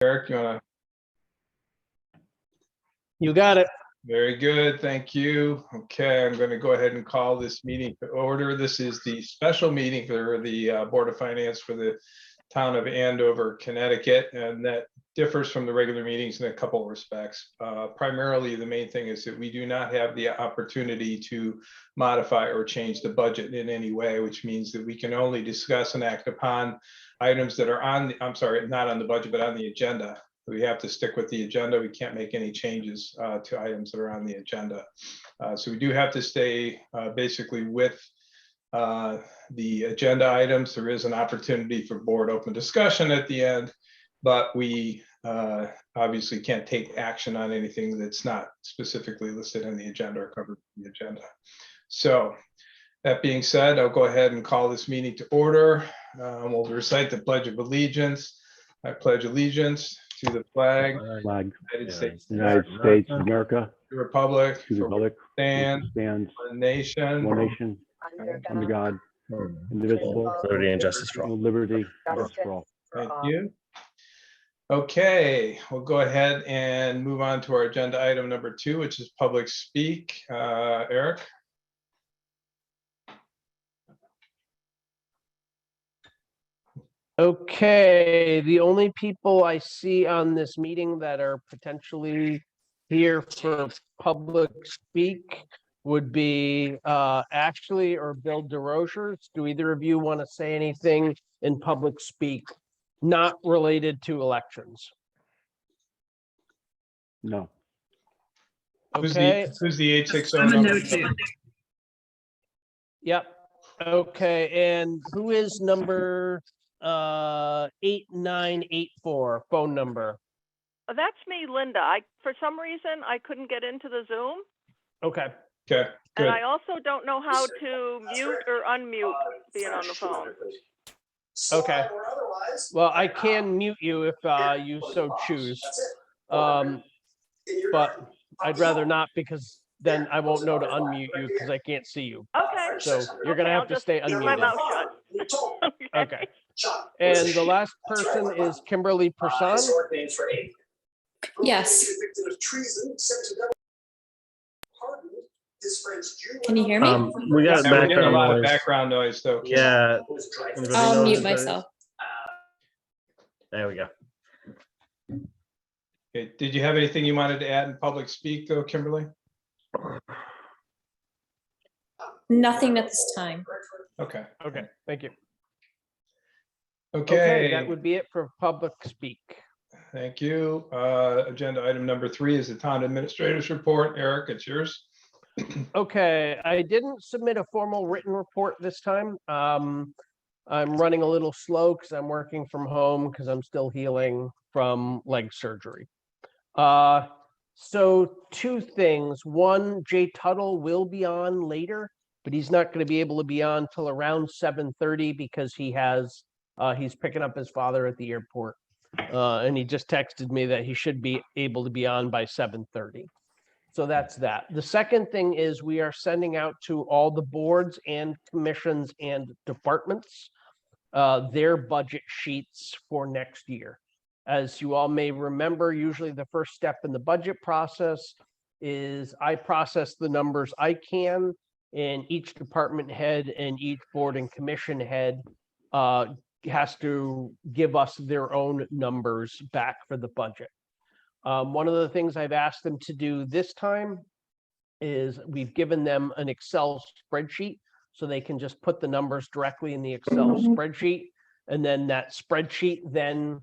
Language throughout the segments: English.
Eric, you want to? You got it. Very good, thank you. Okay, I'm going to go ahead and call this meeting to order. This is the special meeting for the Board of Finance for the town of Andover, Connecticut, and that differs from the regular meetings in a couple of respects. Primarily, the main thing is that we do not have the opportunity to modify or change the budget in any way, which means that we can only discuss and act upon items that are on, I'm sorry, not on the budget, but on the agenda. We have to stick with the agenda. We can't make any changes to items that are on the agenda. So we do have to stay basically with the agenda items. There is an opportunity for board open discussion at the end, but we obviously can't take action on anything that's not specifically listed in the agenda or covered in the agenda. So that being said, I'll go ahead and call this meeting to order. We'll recite the Pledge of Allegiance. I pledge allegiance to the flag, United States of America, the Republic, to the republic, stand, stands one nation, one nation, under God, indivisible, Liberty and justice for all. with liberty and justice for all. Thank you. Okay, we'll go ahead and move on to our agenda item number 2, which is public speak. Eric? Okay, the only people I see on this meeting that are potentially here for public speak would be Ashley or Bill DeRosiers. Do either of you want to say anything in public speak not related to elections? No. Okay, Who's the 860 I'm a number? no too. yep. Okay, and who is number 8984 phone number? That's me, Linda. For some reason, I couldn't get into the Zoom. Okay, Okay, And good. I also don't know how to mute or unmute being on the phone. okay. Well, I can mute you if you so choose. But I'd rather not, because then I won't know to unmute you because I can't see you. Okay. So you're gonna Okay, have I'll to just stay keep my unmuted. mouth shut. Okay. And the last person is Kimberly Person. Yes. Can you hear me? We got Yeah, we're getting a lot of background noise. background noise though. Kim. Yeah. Everybody I'll knows mute what that is? myself. There we go. Okay, did you have anything you wanted to add in public speak though, Kimberly? Nothing at this time. Okay, Okay, thank you. okay. That would be it for public speak. Thank you. Agenda item number 3 is the town administrator's report. Eric, it's yours. Okay, I didn't submit a formal written report this time. I'm running a little slow because I'm working from home because I'm still healing from leg surgery. So 2 things. One, Jay Tuttle will be on later, but he's not going to be able to be on till around 7:30 because he's picking up his father at the airport. And he just texted me that he should be able to be on by 7:30. So that's that. The second thing is we are sending out to all the boards and commissions and departments their budget sheets for next year. As you all may remember, usually the first step in the budget process is I process the numbers I can, and each department head and each board and commission head has to give us their own numbers back for the budget. One of the things I've asked them to do this time is we've given them an Excel spreadsheet so they can just put the numbers directly in the Excel spreadsheet. And then that spreadsheet then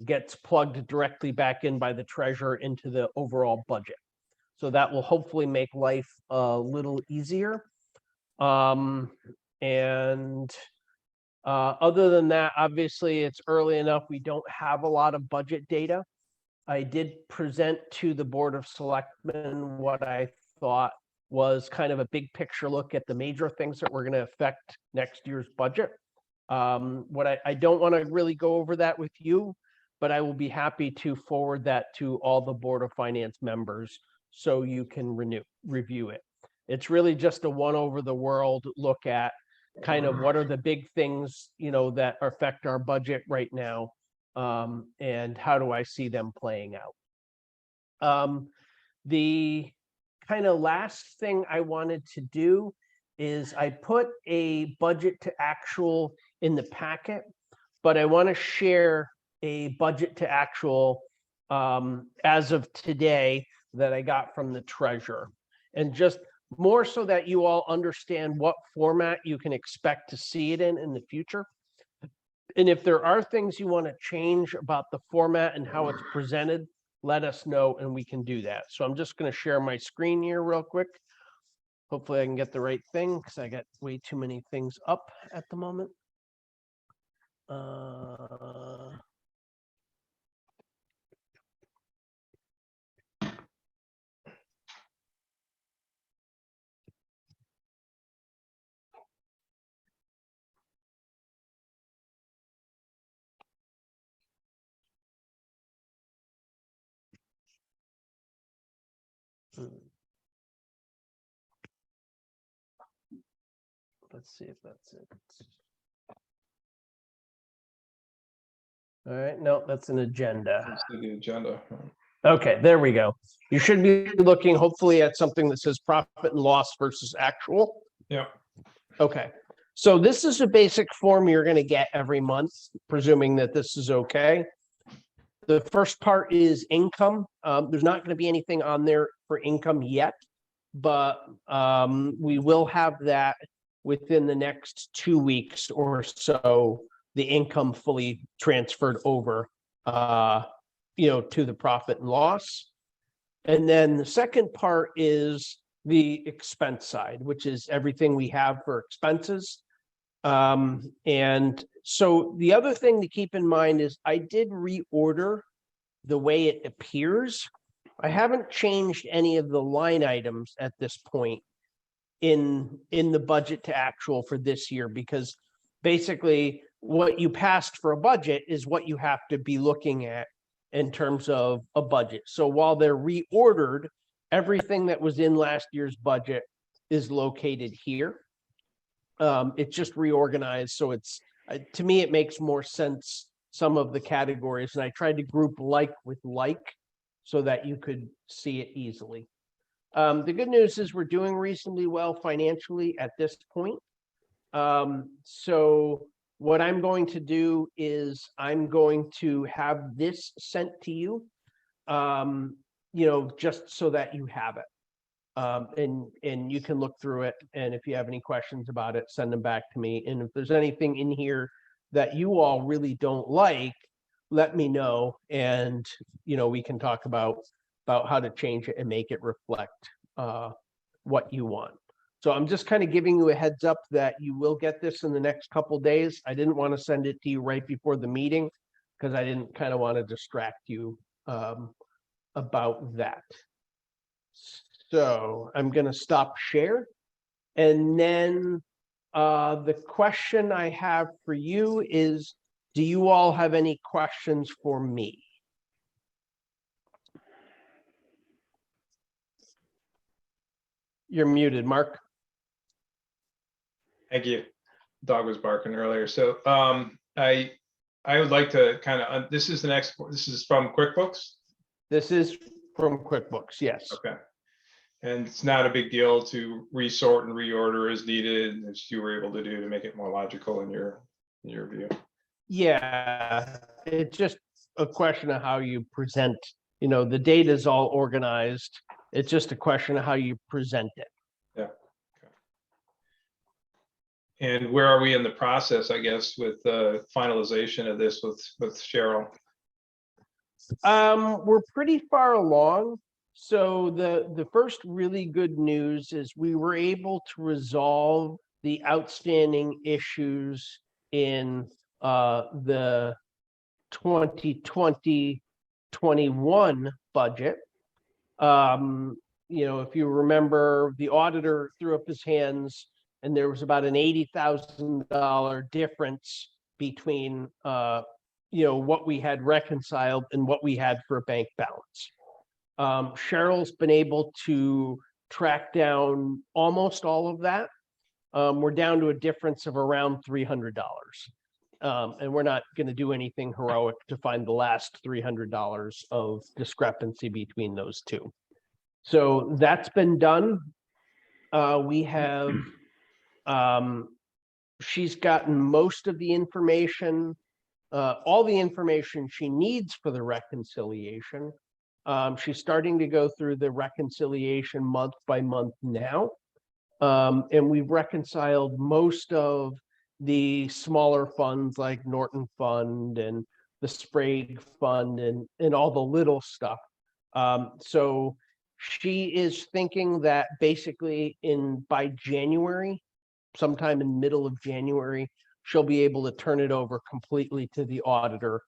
gets plugged directly back in by the treasurer into the overall budget. So that will hopefully make life a little easier. Other than that, obviously it's early enough. We don't have a lot of budget data. I did present to the Board of Selectmen what I thought was kind of a big picture look at the major things that were going to affect next year's budget. I don't want to really go over that with you, but I will be happy to forward that to all the Board of Finance members so you can review it. It's really just a one over the world look at kind of what are the big things, that affect our budget right now. and how do I see them playing out. The kind of last thing I wanted to do is I put a budget to actual in the packet, but I want to share a budget to actual as of today that I got from the treasurer. And just more so that you all understand what format you can expect to see it in the future. And if there are things you want to change about the format and how it's presented, let us know and we can do that. So I'm just going to share my screen here real quick. Hopefully I can get the right thing because I got way too many things up at the moment. Let's see if that's it. All right, no, that's an agenda. Let's do the agenda. Okay, there we go. You should be looking hopefully at something that says profit and loss versus actual. Yeah. Okay, so this is a basic form you're going to get every month, presuming that this is okay. The first part is income. There's not going to be anything on there for income yet, but we will have that within the next 2 weeks or so, the income fully transferred over, to the profit and loss. And then the second part is the expense side, which is everything we have for expenses. And so the other thing to keep in mind is I did reorder the way it appears. I haven't changed any of the line items at this point in the budget to actual for this year, because basically what you passed for a budget is what you have to be looking at in terms of a budget. So while they're reordered, everything that was in last year's budget is located here. It's just reorganized. So it's, to me, it makes more sense, some of the categories. And I tried to group like with like so that you could see it easily. The good news is we're doing reasonably well financially at this point. So what I'm going to do is I'm going to have this sent to you, just so that you have it. And you can look through it. And if you have any questions about it, send them back to me. And if there's anything in here that you all really don't like, let me know. And, we can talk about how to change it and make it reflect what you want. So I'm just kind of giving you a heads up that you will get this in the next couple days. I didn't want to send it to you right before the meeting because I didn't kind of want to distract you about that. So I'm going to stop share. And then the question I have for you is, do you all have any questions for me? You're muted, Mark. Thank you. Dog was barking earlier. So I would like to kind of, this is from QuickBooks? This is from QuickBooks, yes. Okay. And it's not a big deal to resort and reorder as needed, as you were able to do to make it more logical in your view. Yeah, it's just a question of how you present, the data is all organized. It's just a question of how you present it. Yeah. Okay. And where are we in the process, I guess, with finalization of this with Cheryl? We're pretty far along. So the first really good news is we were able to resolve the outstanding issues in the 2020-21 budget. If you remember, the auditor threw up his hands and there was about an $80,000 difference between what we had reconciled and what we had for a bank balance. Cheryl's been able to track down almost all of that. We're down to a difference of around $300. And we're not going to do anything heroic to find the last $300 of discrepancy between those two. So that's been done. We have, she's gotten most of the information, all the information she needs for the reconciliation. She's starting to go through the reconciliation month by month now. And we've reconciled most of the smaller funds like Norton Fund and the Sprague Fund and all the little stuff. So she is thinking that basically by January, sometime in middle of January, she'll be able to turn it over completely to the auditor,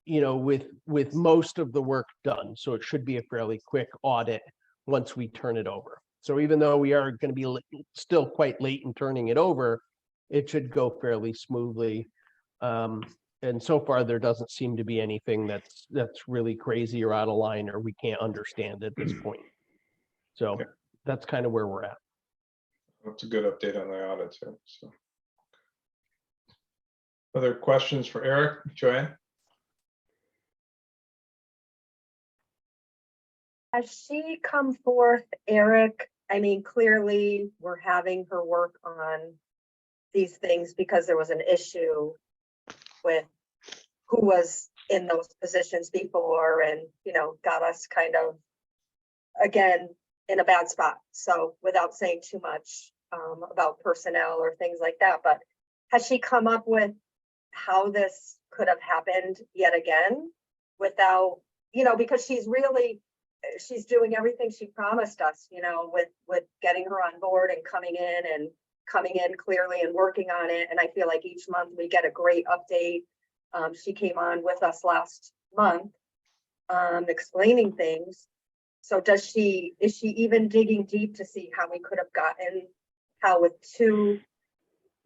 with most of the work done. So it should be a fairly quick audit once we turn it over. So even though we are going to be still quite late in turning it over, it should go fairly smoothly. And so far, there doesn't seem to be anything that's really crazy or out of line or we can't understand at this point. So Okay. that's kind of where we're at. That's a good update on the audit too. So. Other questions for Eric, Joanne? Has she come forth, Eric? I mean, clearly we're having her work on these things because there was an issue with who was in those positions before and, got us kind of, again, in a bad spot. So without saying too much about personnel or things like that, but has she come up with how this could have happened yet again without, because she's doing everything she promised us, with getting her on board and coming in clearly and working on it. And I feel like each month we get a great update. She came on with us last month, explaining things. So is she even digging deep to see how we could have gotten, how with two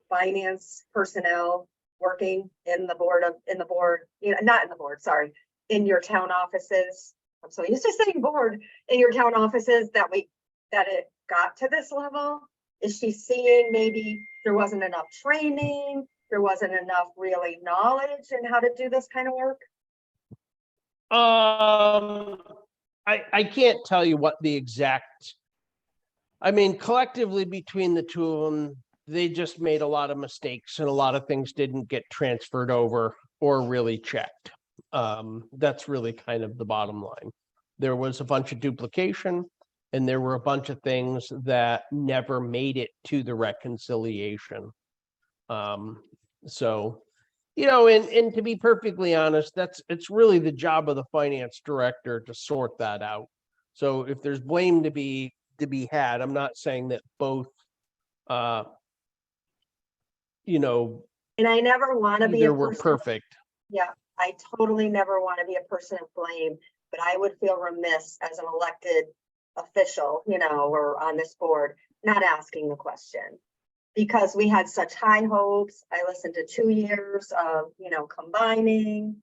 finance personnel working in your town offices? I'm so used to saying board, in your town offices, that it got to this level. Is she seeing maybe there wasn't enough training, there wasn't enough really knowledge in how to do this kind of work? I can't tell you what the exact, collectively between the two of them, they just made a lot of mistakes and a lot of things didn't get transferred over or really checked. That's really kind of the bottom line. There was a bunch of duplication and there were a bunch of things that never made it to the reconciliation. So, and to be perfectly honest, it's really the job of the finance director to sort that out. So if there's blame to be had, I'm not saying that both, And I never want to be either a were person, perfect. yeah, I totally never want to be a person of blame, but I would feel remiss as an elected official, or on this board, not asking the question. Because we had such high hopes. I listened to 2 years of, combining,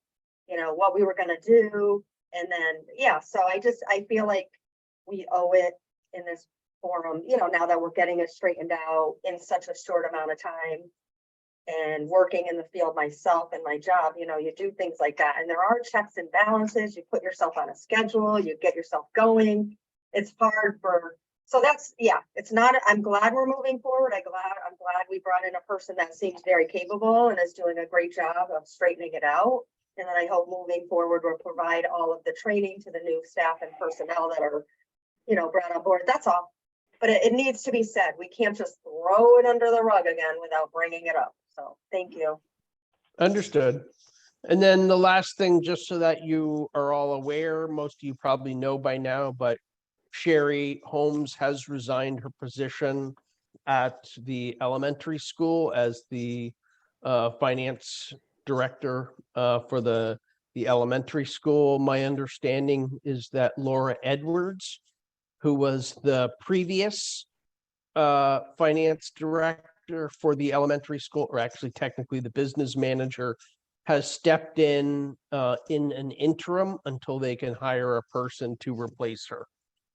what we were going to do. And then, so I feel like we owe it in this forum, now that we're getting it straightened out in such a short amount of time and working in the field myself and my job, you do things like that. And there are checks and balances. You put yourself on a schedule, you get yourself going. It's hard so that's, it's not, I'm glad we're moving forward. I'm glad we brought in a person that seems very capable and is doing a great job of straightening it out. And then I hope moving forward, we'll provide all of the training to the new staff and personnel that are, brought on board. That's all. But it needs to be said. We can't just throw it under the rug again without bringing it up. So thank you. Understood. And then the last thing, just so that you are all aware, most of you probably know by now, but Sherry Holmes has resigned her position at the elementary school as the finance director for the elementary school. My understanding is that Laura Edwards, who was the previous finance director for the elementary school, or actually technically the business manager, has stepped in an interim until they can hire a person to replace her.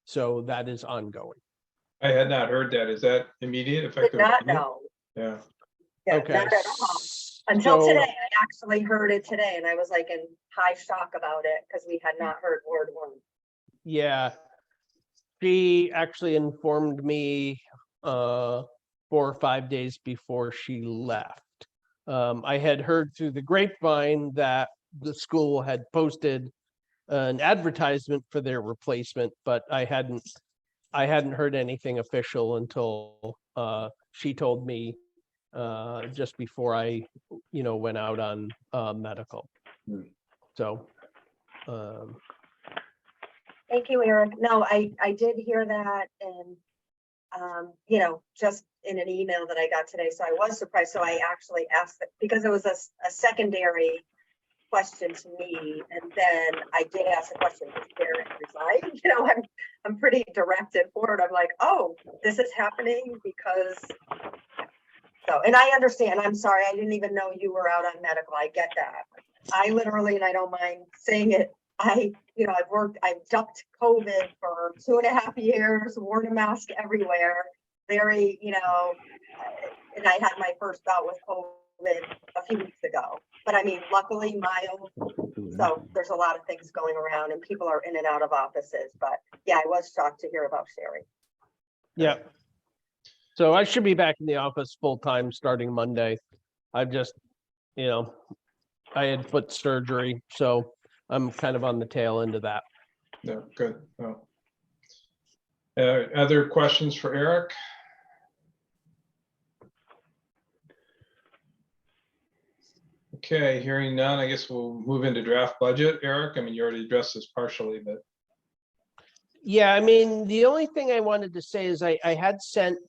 So that is ongoing. I had not heard that. Is that immediate? Did Effective? not immediate? know. Yeah. Yeah, Okay. not at all. Until So- today, I actually heard it today and I was like in high shock about it because we had not heard word one. Yeah. She actually informed me 4 or 5 days before she left. I had heard through the grapevine that the school had posted an advertisement for their replacement, but I hadn't heard anything official until she told me just before I, went out on medical. Hmm. So, Thank you, Eric. No, I did hear that and, just in an email that I got today. So I was surprised. So I actually asked it because it was a secondary question to me. And then I did ask the question, is Derek resign? I'm pretty direct and forward. I'm like, oh, this is happening because. So, and I understand. I'm sorry. I didn't even know you were out on medical. I get that. I literally, and I don't mind saying it, I've ducked COVID for 2.5 years, worn a mask everywhere. Very, and I had my first bout with COVID a few weeks ago. But I mean, luckily mild. So there's a lot of things going around and people are in and out of offices. But yeah, I was shocked to hear about Sherry. yeah. So I should be back in the office full time starting Monday. I've just, I had foot surgery, so I'm kind of on the tail end of that. No, good. No. Other questions for Eric? Okay, hearing none, I guess we'll move into draft budget. Eric, I mean, you already addressed this partially, but Yeah, I mean, the only thing I wanted to say is I had sent,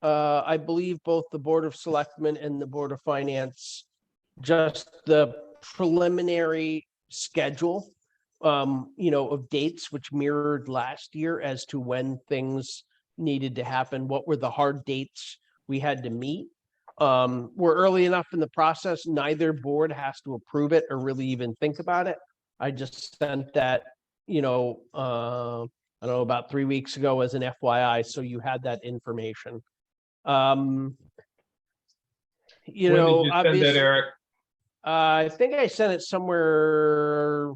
I believe both the Board of Selectmen and the Board of Finance, just the preliminary schedule, of dates which mirrored last year as to when things needed to happen, what were the hard dates we had to meet. We're early enough in the process, neither board has to approve it or really even think about it. I just sent that, I don't know, about 3 weeks ago as an FYI, so you had that information. when did you send that, Obviously, Eric? I think I sent it somewhere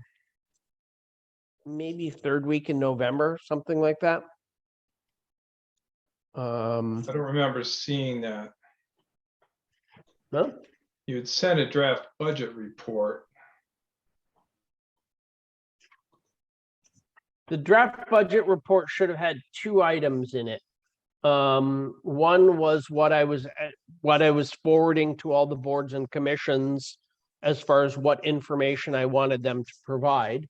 maybe third week in November, something like that. I don't remember seeing that. No? You had sent a draft budget report. The draft budget report should have had 2 items in it. One was what I was forwarding to all the boards and commissions as far as what information I wanted them to provide.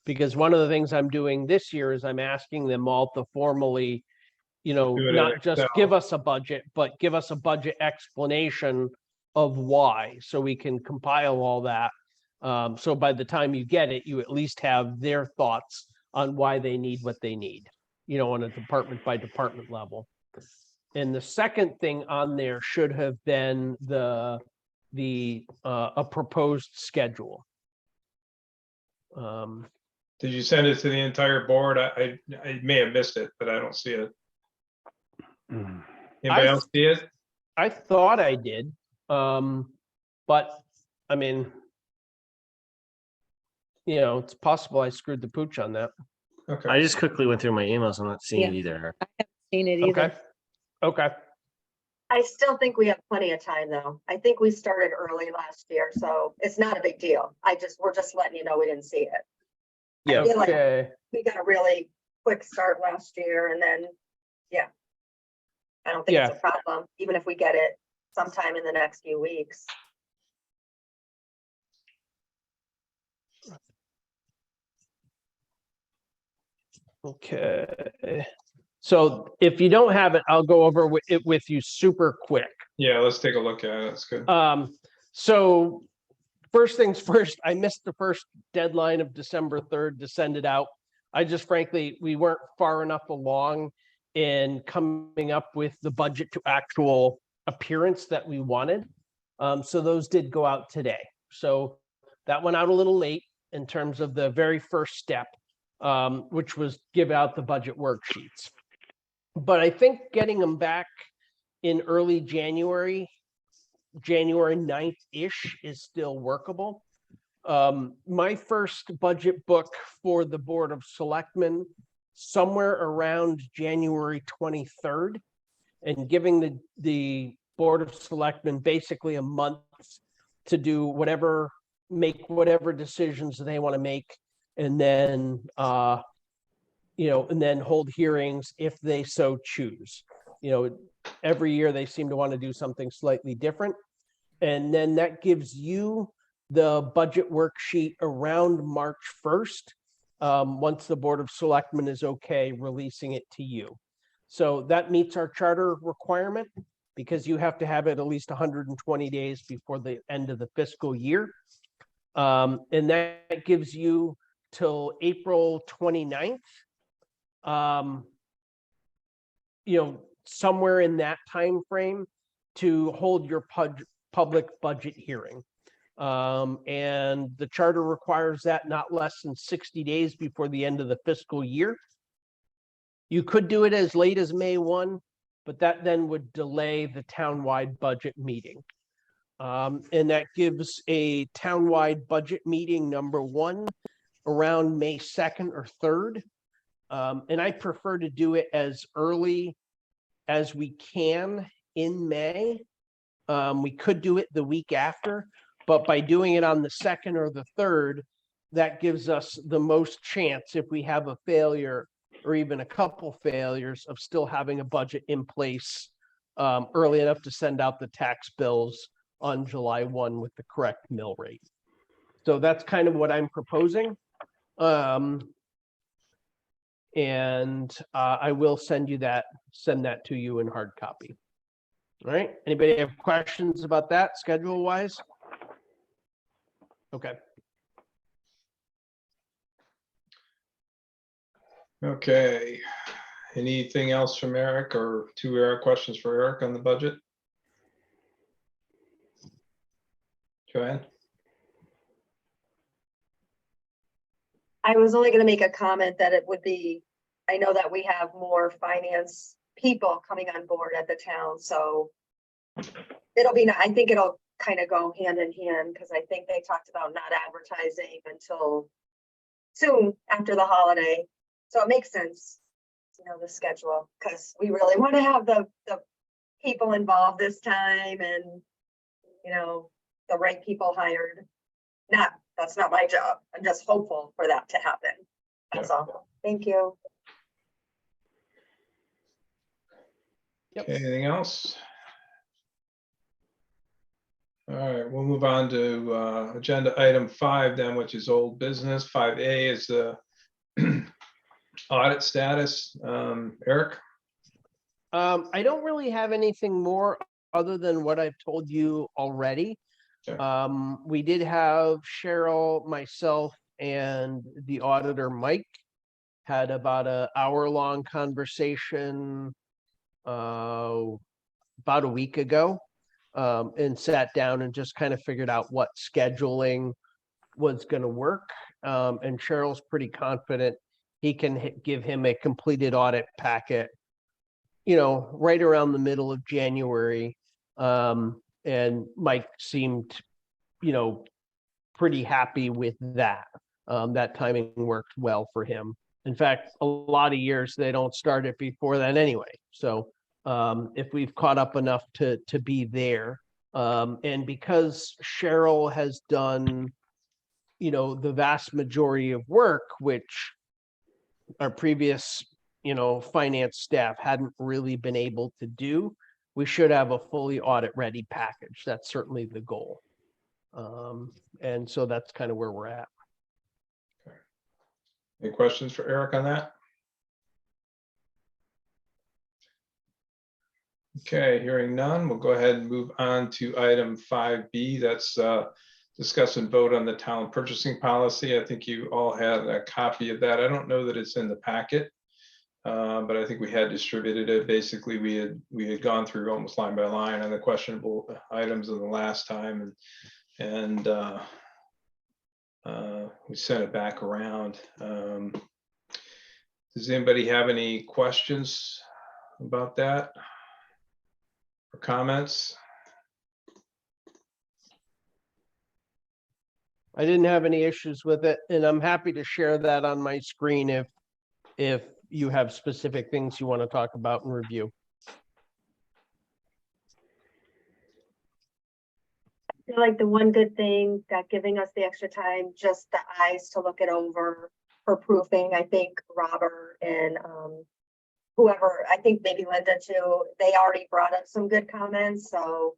Because one of the things I'm doing this year is I'm asking them all to formally, Do it in not just Excel. give us a budget, but give us a budget explanation of why, so we can compile all that. So by the time you get it, you at least have their thoughts on why they need what they need, on a department by department level. And the second thing on there should have been a proposed schedule. Did you send it to the entire board? I may have missed it, but I don't see it. Anybody else see it? I thought I did, but I mean, it's possible I screwed the pooch on that. Okay. I just quickly went through my emails. I'm not seeing it Yeah. either. Seen it either. Okay. I still think we have plenty of time though. I think we started early last year, so it's not a big deal. We're just letting you know we didn't see it. Yeah. I feel like Okay. we got a really quick start last year and then, yeah. I don't think it's a problem, even if we get it sometime in the next few weeks. Okay. So if you don't have it, I'll go over it with you super quick. Yeah, let's take a look at it. It's good. So first things first, I missed the first deadline of December 3rd to send it out. I just frankly, we weren't far enough along in coming up with the budget to actual appearance that we wanted. So those did go out today. So that went out a little late in terms of the very first step, which was give out the budget worksheets. But I think getting them back in early January January 9th-ish is still workable. My first budget book for the Board of Selectmen, somewhere around January 23rd, and giving the Board of Selectmen basically a month to do whatever, make whatever decisions they want to make, and then, and then hold hearings if they so choose. Every year they seem to want to do something slightly different. And then that gives you the budget worksheet around March 1st, once the Board of Selectmen is okay releasing it to you. So that meets our charter requirement because you have to have it at least 120 days before the end of the fiscal year. And that gives you till April 29th. Somewhere in that time frame to hold your public budget hearing. And the charter requires that not less than 60 days before the end of the fiscal year. You could do it as late as May 1, but that then would delay the townwide budget meeting. And that gives a townwide budget meeting number 1 around May 2nd or 3rd. And I prefer to do it as early as we can in May. We could do it the week after, but by doing it on the 2nd or the 3rd, that gives us the most chance, if we have a failure or even a couple failures, of still having a budget in place early enough to send out the tax bills on July 1 with the correct mill rate. So that's kind of what I'm proposing. And I will send that to you in hard copy. All right, anybody have questions about that schedule wise? Okay. Okay. Anything else from Eric or to Eric, questions for Eric on the budget? Joanne? I was only gonna make a comment that it would be, I know that we have more finance people coming on board at the town, so I think it'll kind of go hand in hand, because I think they talked about not advertising until soon after the holiday. So it makes sense, the schedule, because we really want to have the people involved this time and, the right people hired. That's not my job. I'm just hopeful for that to happen. That's all. Thank you. Yep. Anything else? All right, we'll move on to agenda item 5 then, which is old business. 5A is the audit status. Eric? I don't really have anything more other than what I've told you already. Okay. We did have Cheryl, myself, and the auditor, Mike, had about an hour-long conversation about a week ago, and sat down and just kind of figured out what scheduling was going to work. And Cheryl's pretty confident he can give him a completed audit packet, right around the middle of January. And Mike seemed, pretty happy with that. That timing worked well for him. In fact, a lot of years they don't start it before then anyway. So if we've caught up enough to be there, and because Cheryl has done, the vast majority of work, which our previous, finance staff hadn't really been able to do, we should have a fully audit ready package. That's certainly the goal. And so that's kind of where we're at. Any questions for Eric on that? Okay, hearing none, we'll go ahead and move on to item 5B. That's discuss and vote on the town purchasing policy. I think you all had a copy of that. I don't know that it's in the packet, but I think we had distributed it. Basically, we had gone through almost line by line on the questionable items of the last time, and we sent it back around. Does anybody have any questions about that or comments? I didn't have any issues with it, and I'm happy to share that on my screen if you have specific things you want to talk about and review. I feel like the one good thing that giving us the extra time, just the eyes to look it over for proofing, I think Robert and whoever, I think maybe Linda too, they already brought up some good comments, so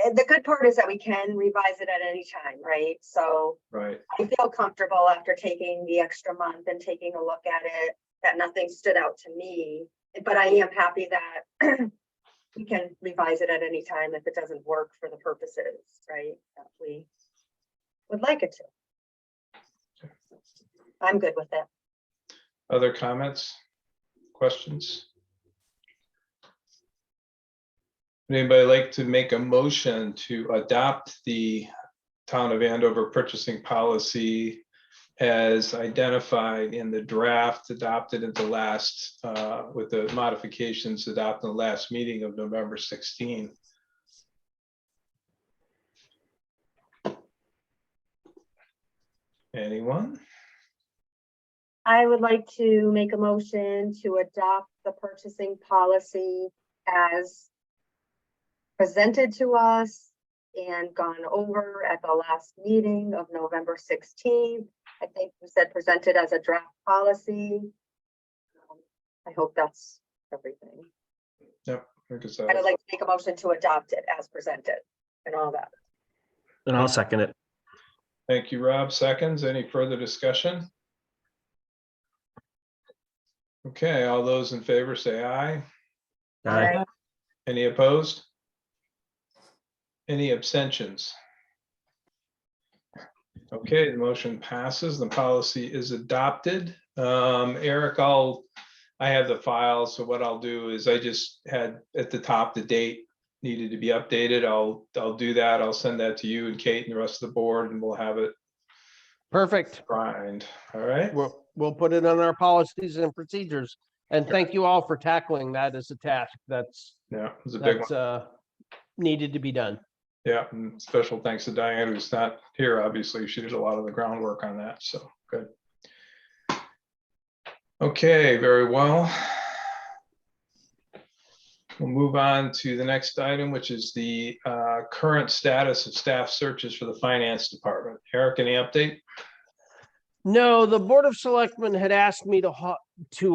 and the good part is that we can revise it at any time, right? So Right. I feel comfortable after taking the extra month and taking a look at it, that nothing stood out to me. But I am happy that we can revise it at any time if it doesn't work for the purposes, right? That we would like it to. I'm good with it. Other comments, questions? Anybody like to make a motion to adopt the Town of Andover purchasing policy as identified in the draft adopted at the last, with the modifications adopted in the last meeting of November 16? Anyone? I would like to make a motion to adopt the purchasing policy as presented to us and gone over at the last meeting of November 16th. I think you said presented as a draft policy. I hope that's everything. Yep. I guess that I would was- like to make a motion to adopt it as presented and all that. And I'll second it. Thank you, Rob. Seconds. Any further discussion? Okay, all those in favor say aye. Aye. Any opposed? Any abstentions? Okay, the motion passes. The policy is adopted. Eric, I have the file, so what I'll do is I just had at the top the date needed to be updated. I'll do that. I'll send that to you and Kate and the rest of the board, and we'll have it Perfect. signed. All right? We'll put it on our policies and procedures. And thank you all for tackling that as a task. That's Yeah, it was a big one. needed to be done. Yeah, and special thanks to Diane, who's not here, obviously. She did a lot of the groundwork on that, so good. Okay, very well. We'll move on to the next item, which is the current status of staff searches for the finance department. Eric, any update? No, the Board of Selectmen had asked me to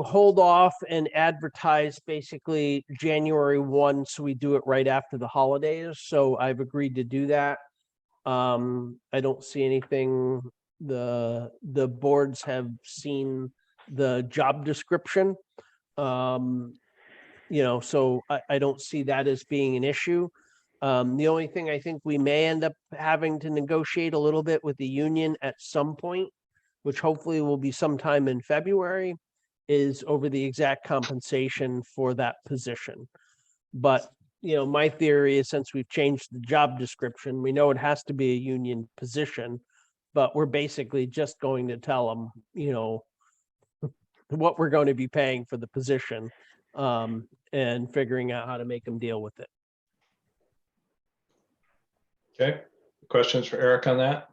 hold off and advertise basically January 1, so we do it right after the holidays. So I've agreed to do that. I don't see anything. The boards have seen the job description. So I don't see that as being an issue. The only thing I think we may end up having to negotiate a little bit with the union at some point, which hopefully will be sometime in February, is over the exact compensation for that position. But, my theory is since we've changed the job description, we know it has to be a union position, but we're basically just going to tell them, what we're going to be paying for the position, and figuring out how to make them deal with it. Okay, questions for Eric on that?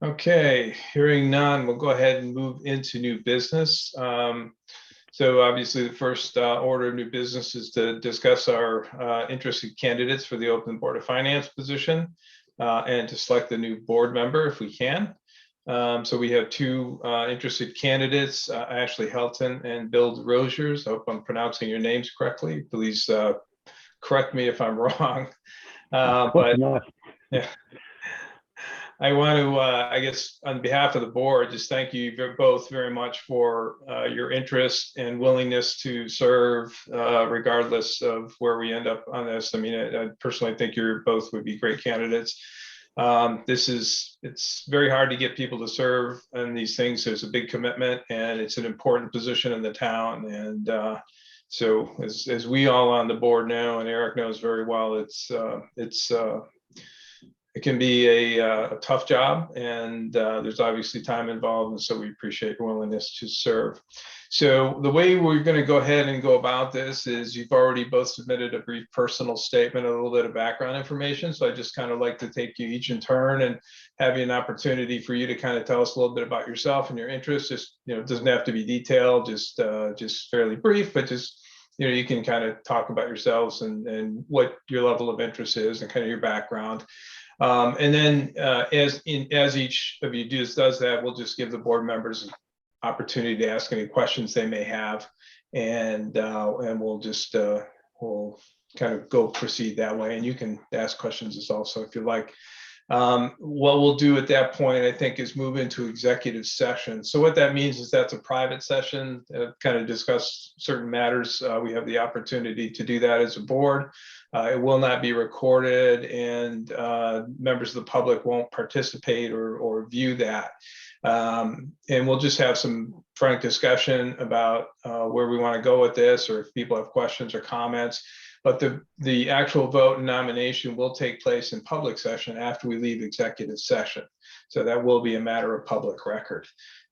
Okay, hearing none, we'll go ahead and move into new business. So obviously the first order of new business is to discuss our interested candidates for the open Board of Finance position and to select a new board member if we can. So we have two interested candidates, Ashley Helton and Bill DeRosiers. I hope I'm pronouncing your names correctly. Please correct me if I'm wrong. Close But enough. yeah, I want to, I guess, on behalf of the board, just thank you both very much for your interest and willingness to serve, regardless of where we end up on this. I mean, I personally think you both would be great candidates. It's very hard to get people to serve in these things. There's a big commitment and it's an important position in the town. And so as we all on the board know, and Eric knows very well, it's it can be a tough job, and there's obviously time involved, and so we appreciate your willingness to serve. So the way we're going to go ahead and go about this is you've already both submitted a brief personal statement, a little bit of background information. So I just kind of like to take you each in turn and have you an opportunity for you to kind of tell us a little bit about yourself and your interests. Just, it doesn't have to be detailed, just fairly brief, but just, you can kind of talk about yourselves and what your level of interest is and kind of your background. And then as each of you does that, we'll just give the board members an opportunity to ask any questions they may have, and we'll just we'll kind of proceed that way. And you can ask questions as also if you like. What we'll do at that point, I think, is move into executive session. So what that means is that's a private session, kind of discuss certain matters. We have the opportunity to do that as a board. It will not be recorded, and members of the public won't participate or view that. And we'll just have some frank discussion about where we want to go with this, or if people have questions or comments. But the actual vote and nomination will take place in public session after we leave executive session. So that will be a matter of public record.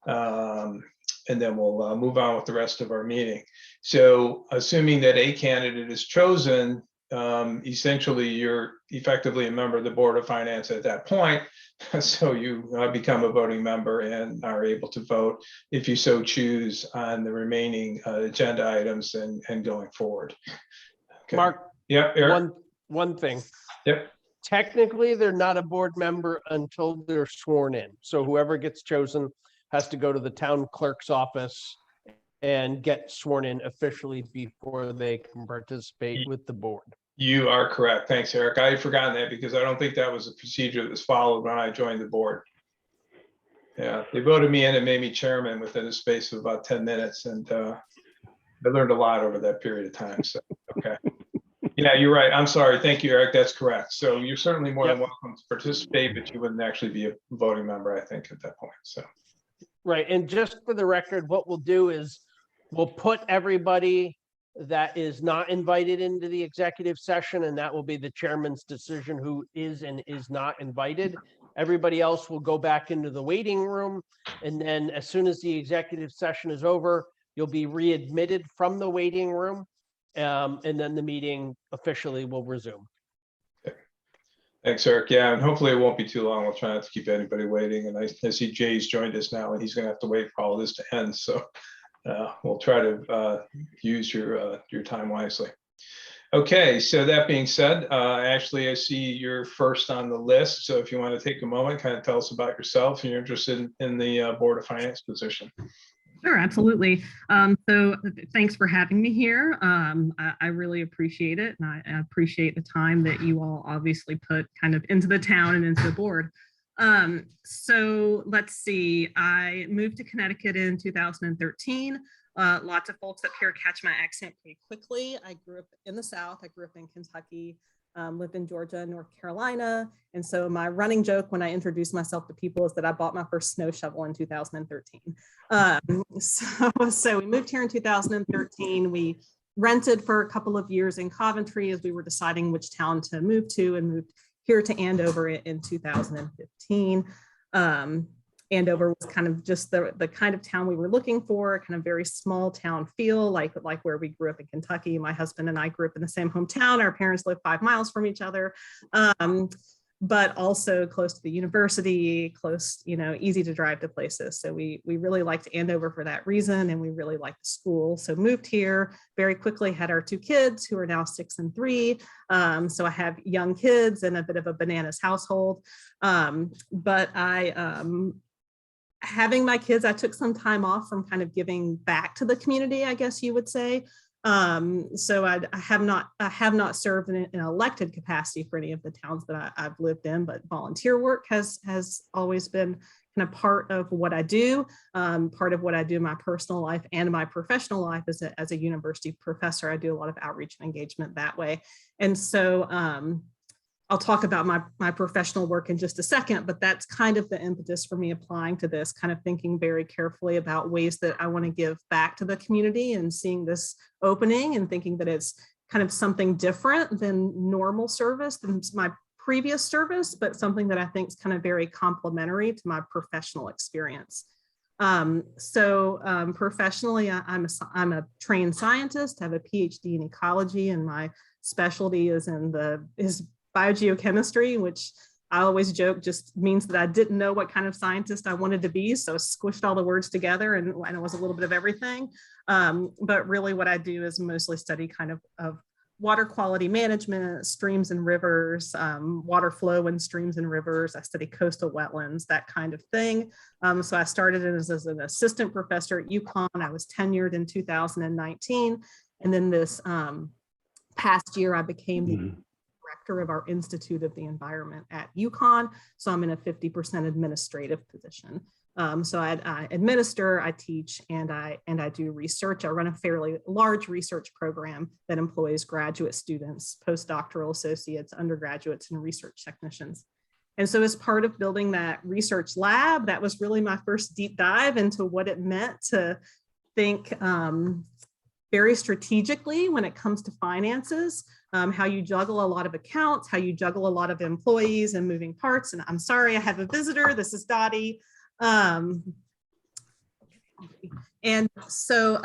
And then we'll move on with the rest of our meeting. So assuming that a candidate is chosen, essentially you're effectively a member of the Board of Finance at that point. So you become a voting member and are able to vote if you so choose on the remaining agenda items and going forward. Okay. Mark, Yep, Eric. one thing. Yep. Technically, they're not a board member until they're sworn in. So whoever gets chosen has to go to the town clerk's office and get sworn in officially before they can participate with the board. You are correct. Thanks, Eric. I had forgotten that because I don't think that was a procedure that was followed when I joined the board. Yeah, they voted me in and made me chairman within a space of about 10 minutes. And I learned a lot over that period of time. So, okay. Yeah, you're right. I'm sorry. Thank you, Eric. That's correct. So you're certainly more than welcome to participate, but you wouldn't actually be a voting member, I think, at that point. So. Right. And just for the record, what we'll do is we'll put everybody that is not invited into the executive session, and that will be the chairman's decision who is and is not invited. Everybody else will go back into the waiting room. And then as soon as the executive session is over, you'll be readmitted from the waiting room. And then the meeting officially will resume. Okay. Thanks, Eric. Yeah, and hopefully it won't be too long. We'll try not to keep anybody waiting. And I see Jay's joined us now, and he's going to have to wait for all this to end. So we'll try to use your time wisely. Okay, so that being said, Ashley, I see you're first on the list. So if you want to take a moment, kind of tell us about yourself and you're interested in the Board of Finance position. Sure, absolutely. So thanks for having me here. I really appreciate it. And I appreciate the time that you all obviously put kind of into the town and into the board. So let's see, I moved to Connecticut in 2013. Lots of folks up here catch my accent pretty quickly. I grew up in the South. I grew up in Kentucky, lived in Georgia, North Carolina. And so my running joke when I introduce myself to people is that I bought my first snow shovel in 2013. So we moved here in 2013. We rented for a couple of years in Coventry as we were deciding which town to move to, and moved here to Andover in 2015. Andover was kind of just the kind of town we were looking for, kind of very small town feel, like where we grew up in Kentucky. My husband and I grew up in the same hometown. Our parents lived 5 miles from each other, but also close to the university, close, easy to drive to places. So we really liked Andover for that reason, and we really liked the school. So moved here very quickly, had our 2 kids who are now 6 and 3. So I have young kids and a bit of a bananas household. But having my kids, I took some time off from kind of giving back to the community, I guess you would say. So I have not served in an elected capacity for any of the towns that I've lived in, but volunteer work has always been kind of part of what I do. Part of what I do in my personal life and my professional life as a university professor. I do a lot of outreach and engagement that way. And so I'll talk about my professional work in just a second, but that's kind of the impetus for me applying to this, kind of thinking very carefully about ways that I want to give back to the community, and seeing this opening and thinking that it's kind of something different than normal service, than my previous service, but something that I think is kind of very complementary to my professional experience. Professionally, I'm a trained scientist, I have a PhD in ecology, and my specialty is biogeochemistry, which I always joke just means that I didn't know what kind of scientist I wanted to be. So squished all the words together and it was a little bit of everything. But really what I do is mostly study kind of water quality management, streams and rivers, water flow in streams and rivers. I study coastal wetlands, that kind of thing. So I started as an assistant professor at UConn. I was tenured in 2019. And then this past year, I became the director of our Institute of the Environment at UConn. So I'm in a 50% administrative position. So I administer, I teach, and I do research. I run a fairly large research program that employs graduate students, postdoctoral associates, undergraduates, and research technicians. And so as part of building that research lab, that was really my first deep dive into what it meant to think very strategically when it comes to finances, how you juggle a lot of accounts, how you juggle a lot of employees and moving parts. And I'm sorry, I have a visitor. This is Dottie. And so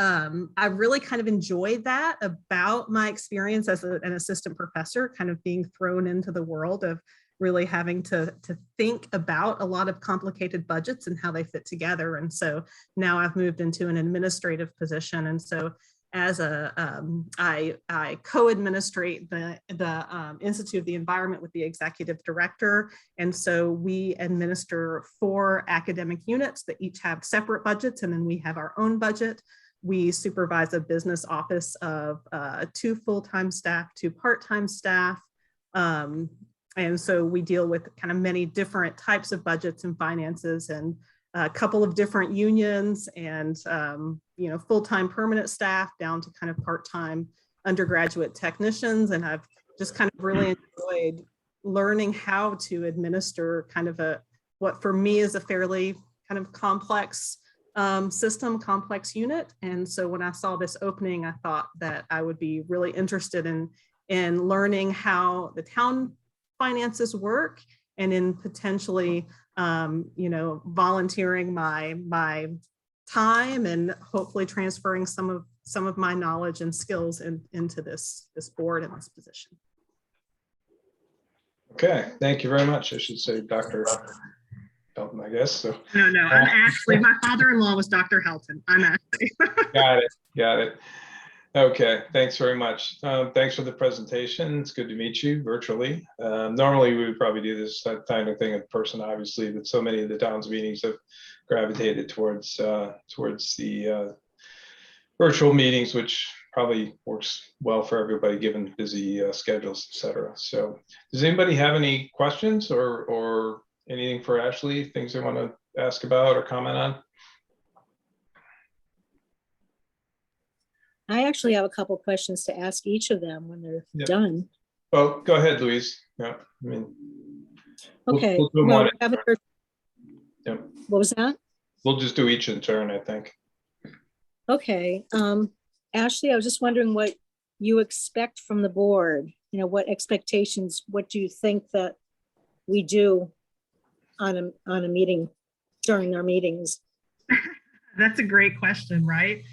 I really kind of enjoyed that about my experience as an assistant professor, kind of being thrown into the world of really having to think about a lot of complicated budgets and how they fit together. And so now I've moved into an administrative position. And so as I co-administrate the Institute of the Environment with the executive director. And so we administer 4 academic units that each have separate budgets, and then we have our own budget. We supervise a business office of 2 full-time staff, 2 part-time staff. And so we deal with kind of many different types of budgets and finances, and a couple of different unions, and full-time permanent staff down to kind of part-time undergraduate technicians. And I've just kind of really enjoyed learning how to administer kind of what for me is a fairly kind of complex system, complex unit. And so when I saw this opening, I thought that I would be really interested in learning how the town finances work, and in potentially volunteering my time and hopefully transferring some of my knowledge and skills into this board and this position. Okay, thank you very much. I should say Dr. Helton, I guess. So No, I'm actually, my father-in-law was Dr. Helton. I'm actually. got it. Okay, thanks very much. Thanks for the presentation. It's good to meet you virtually. Normally, we would probably do this kind of thing in person, obviously, but so many of the town's meetings have gravitated towards the virtual meetings, which probably works well for everybody given busy schedules, et cetera. So does anybody have any questions or anything for Ashley, things they want to ask about or comment on? I actually have a couple of questions to ask each of them when they're done. Well, go ahead, Louise. Yeah, I mean. Okay. We'll do Well, one. we haven't heard. Yep. What was that? We'll just do each in turn, I think. Okay. Ashley, I was just wondering what you expect from the board. What expectations, what do you think that we do on a meeting, during our meetings? That's a great question, right?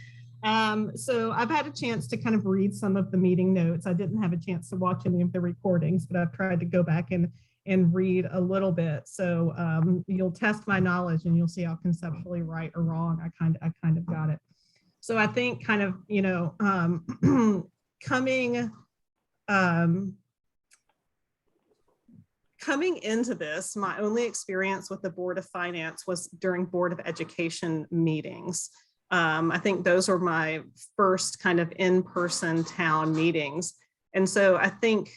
So I've had a chance to kind of read some of the meeting notes. I didn't have a chance to watch any of the recordings, but I've tried to go back and read a little bit. So you'll test my knowledge and you'll see how conceptually right or wrong I kind of got it. So I think kind of, coming into this, my only experience with the Board of Finance was during Board of Education meetings. I think those were my first kind of in-person town meetings. And so I think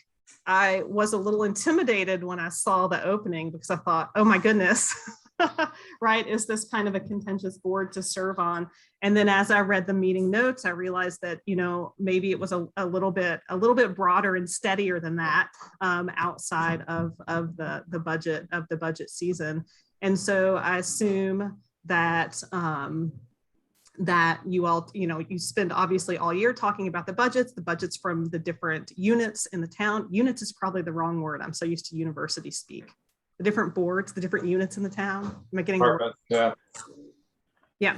I was a little intimidated when I saw the opening because I thought, oh my goodness, right? Is this kind of a contentious board to serve on? And then as I read the meeting notes, I realized that, maybe it was a little bit broader and steadier than that outside of the budget season. And so I assume that that you all, you spend obviously all year talking about the budgets from the different units in the town. Units is probably the wrong word. I'm so used to university speak. The different boards, the different units in the town. Am I getting the word? Yeah. Yeah.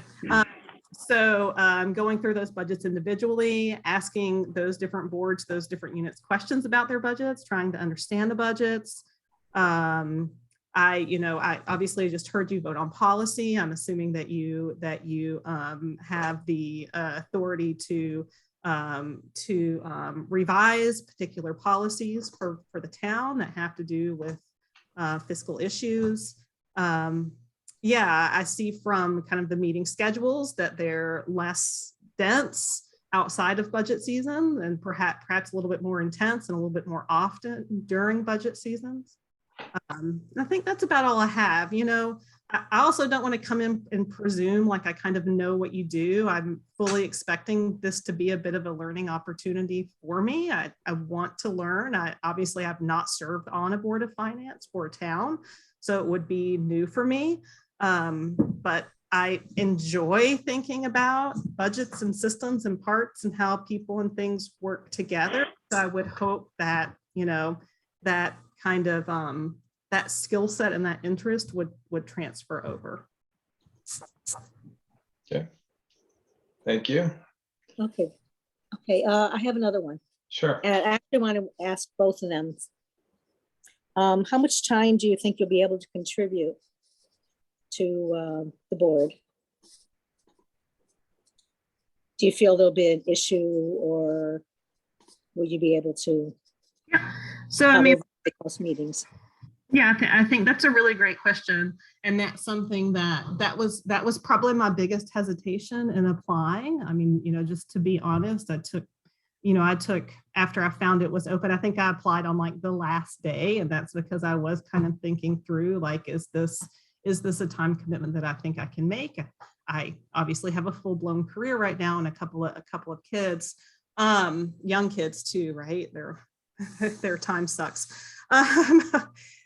So going through those budgets individually, asking those different boards, those different units questions about their budgets, trying to understand the budgets. I obviously just heard you vote on policy. I'm assuming that you have the authority to revise particular policies for the town that have to do with fiscal issues. Yeah, I see from kind of the meeting schedules that they're less dense outside of budget season and perhaps a little bit more intense and a little bit more often during budget seasons. I think that's about all I have. I also don't want to come in and presume like I kind of know what you do. I'm fully expecting this to be a bit of a learning opportunity for me. I want to learn. I obviously have not served on a board of finance for a town, so it would be new for me. But I enjoy thinking about budgets and systems and parts and how people and things work together. So I would hope that, that kind of that skill set and that interest would transfer over. Okay. Thank you. Okay. I have another one. Sure. And I actually want to ask both of them. How much time do you think you'll be able to contribute to the board? Do you feel there'll be an issue, or will you be able to? Yeah. So I mean, those meetings. Yeah, I think that's a really great question, and that's something that was probably my biggest hesitation in applying. I mean, just to be honest, I took after I found it was open, I think I applied on like the last day, and that's because I was kind of thinking through like, is this a time commitment that I think I can make? I obviously have a full-blown career right now and a couple of kids, young kids too, right? Their time sucks.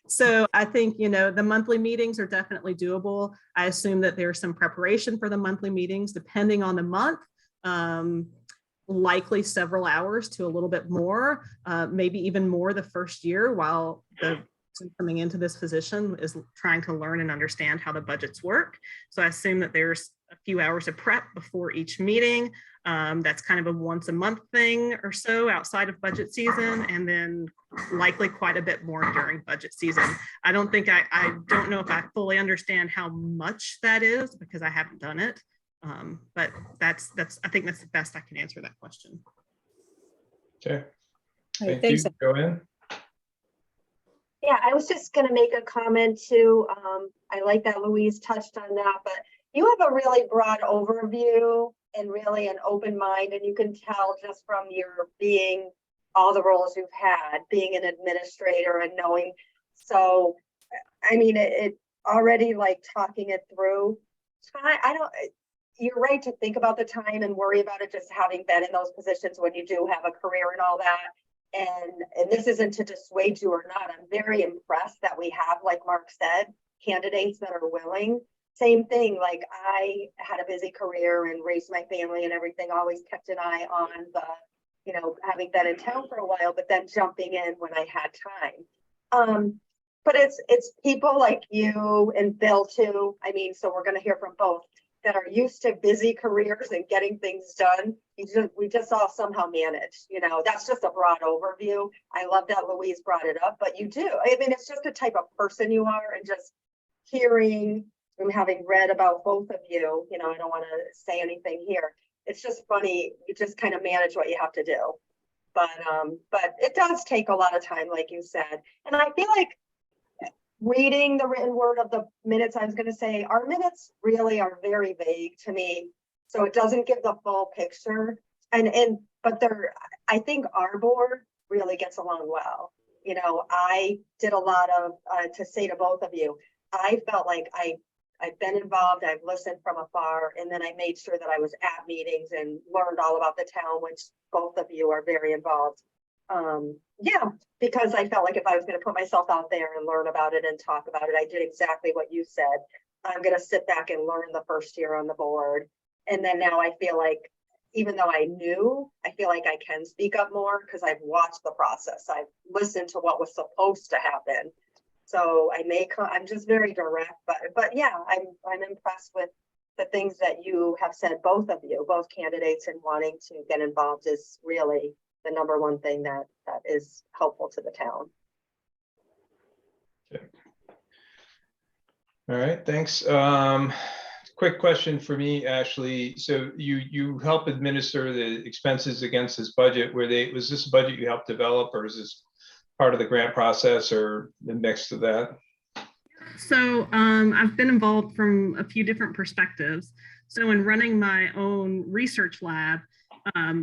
So I think, the monthly meetings are definitely doable. I assume that there's some preparation for the monthly meetings, depending on the month, likely several hours to a little bit more, maybe even more the first year, while the coming into this position is trying to learn and understand how the budgets work. So I assume that there's a few hours of prep before each meeting. That's kind of a once a month thing or so outside of budget season, and then likely quite a bit more during budget season. I don't know if I fully understand how much that is because I haven't done it. But I think that's the best I can answer that question. Okay. All right, Thank you. thanks. Go in. Yeah, I was just gonna make a comment too. I like that Louise touched on that, but you have a really broad overview and really an open mind, and you can tell just from your being all the roles you've had, being an administrator and knowing. So, I mean, it already like talking it through. You're right to think about the time and worry about it, just having been in those positions when you do have a career and all that. And this isn't to dissuade you or not. I'm very impressed that we have, like Mark said, candidates that are willing. Same thing, like I had a busy career and raised my family and everything, always kept an eye on the, having been in town for a while, but then jumping in when I had time. But it's people like you and Bill too. I mean, so we're gonna hear from both that are used to busy careers and getting things done. We just all somehow manage, that's just a broad overview. I love that Louise brought it up, but you do. I mean, it's just the type of person you are, and just hearing and having read about both of you, I don't want to say anything here. It's just funny. You just kind of manage what you have to do. But it does take a lot of time, like you said. And I feel like reading the written word of the minutes, I was going to say our minutes really are very vague to me, so it doesn't give the full picture. But I think our board really gets along well. I did a lot of to say to both of you, I felt like I've been involved, I've listened from afar, and then I made sure that I was at meetings and learned all about the town, which both of you are very involved. Yeah, because I felt like if I was going to put myself out there and learn about it and talk about it, I did exactly what you said. I'm going to sit back and learn the first year on the board And then now I feel like, even though I knew, I feel like I can speak up more because I've watched the process. I've listened to what was supposed to happen. So I'm just very direct, but yeah, I'm impressed with the things that you have said, both of you, both candidates, and wanting to get involved is really the number one thing that is helpful to the town. All right, thanks. Quick question for me, Ashley. So you help administer the expenses against this budget. Was this a budget you helped develop, or is this part of the grant process, or next to that? So I've been involved from a few different perspectives. So in running my own research lab,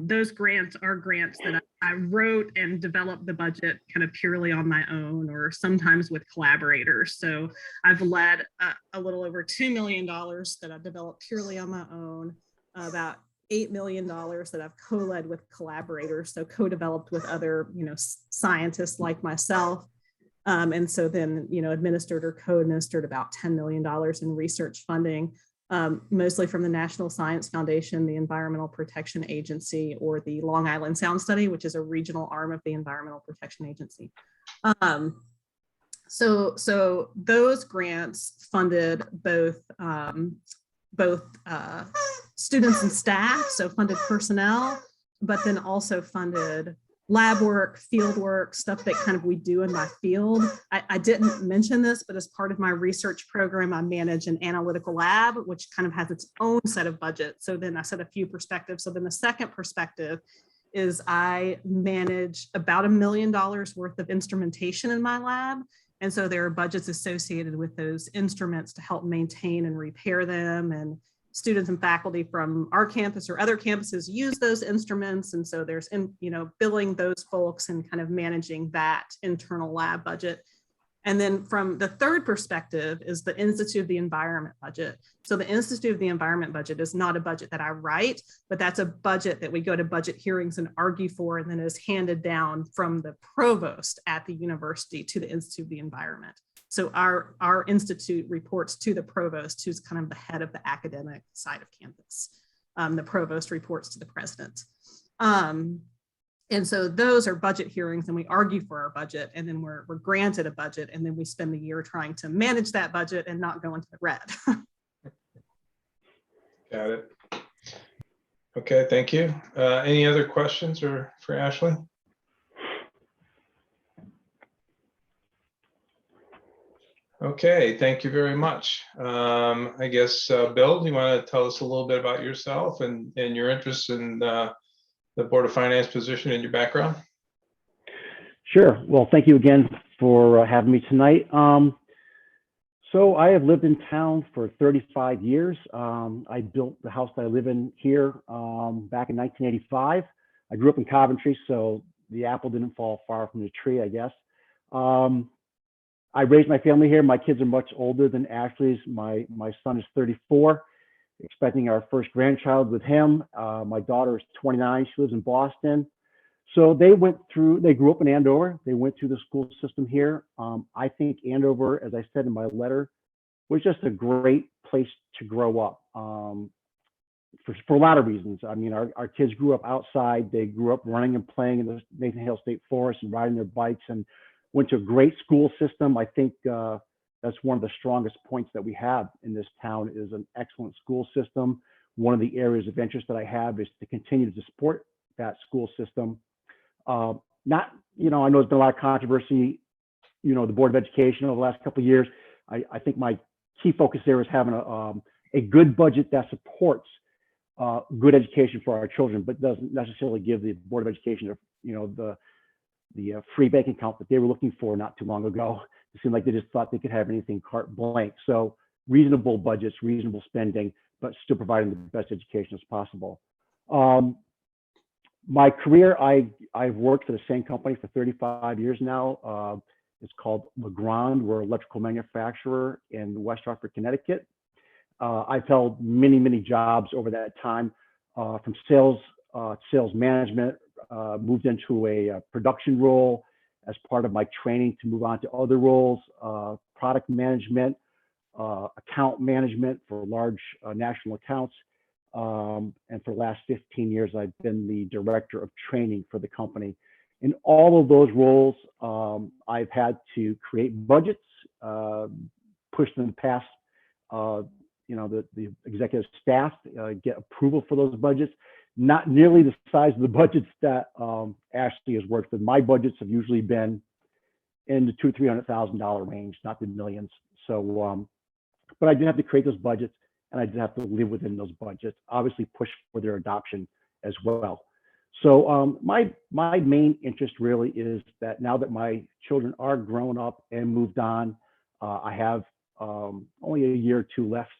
those grants are grants that I wrote and developed the budget kind of purely on my own, or sometimes with collaborators. So I've led a little over $2 million that I've developed purely on my own, about $8 million that I've co-led with collaborators, so co-developed with other, scientists like myself. And so then, administered or co-administered about $10 million in research funding, mostly from the National Science Foundation, the Environmental Protection Agency, or the Long Island Sound Study, which is a regional arm of the Environmental Protection Agency. So those grants funded both students and staff, so funded personnel, but then also funded lab work, field work, stuff that kind of we do in my field. I didn't mention this, but as part of my research program, I manage an analytical lab, which kind of has its own set of budgets. So then I said a few perspectives. So then the second perspective is I manage about $1 million worth of instrumentation in my lab. And so there are budgets associated with those instruments to help maintain and repair them, and students and faculty from our campus or other campuses use those instruments. And so there's, billing those folks and kind of managing that internal lab budget. And then from the third perspective is the Institute of the Environment budget. So the Institute of the Environment budget is not a budget that I write, but that's a budget that we go to budget hearings and argue for, and then is handed down from the provost at the university to the Institute of the Environment. So our institute reports to the provost, who's kind of the head of the academic side of campus. The provost reports to the president. And so those are budget hearings, and we argue for our budget, and then we're granted a budget, and then we spend the year trying to manage that budget and not go into the red. Got it. Okay, thank you. Any other questions for Ashley? Okay, thank you very much. I guess, Bill, do you want to tell us a little bit about yourself and your interest in the Board of Finance position and your background? Sure. Well, thank you again for having me tonight. So I have lived in town for 35 years. I built the house that I live in here back in 1985. I grew up in Coventry, so the apple didn't fall far from the tree, I guess. I raised my family here. My kids are much older than Ashley's. My son is 34, expecting our first grandchild with him. My daughter is 29. She lives in Boston. So they grew up in Andover. They went through the school system here. I think Andover, as I said in my letter, was just a great place to grow up for a lot of reasons. I mean, our kids grew up outside. They grew up running and playing in the Nathan Hale State Forest and riding their bikes, and went to a great school system. I think that's one of the strongest points that we have in this town is an excellent school system. One of the areas of interest that I have is to continue to support that school system. I know there's been a lot of controversy, the Board of Education over the last couple of years. I think my key focus there is having a good budget that supports good education for our children, but doesn't necessarily give the Board of Education, the free bank account that they were looking for not too long ago. It seemed like they just thought they could have anything carte blanche. So reasonable budgets, reasonable spending, but still providing the best education as possible. My career, I've worked for the same company for 35 years now. It's called Legrand. We're an electrical manufacturer in West Hartford, Connecticut. I've held many, many jobs over that time, from sales management, moved into a production role as part of my training to move on to other roles, product management, account management for large national accounts, And for the last 15 years, I've been the director of training for the company. In all of those roles, I've had to create budgets, push them past, the executive staff, get approval for those budgets. Not nearly the size of the budgets that Ashley has worked with. My budgets have usually been in the $200,000 to $300,000 range, not the millions. So, but I did have to create those budgets, and I did have to live within those budgets. Obviously, push for their adoption as well. So, my main interest really is that now that my children are grown up and moved on, I have only a year or two left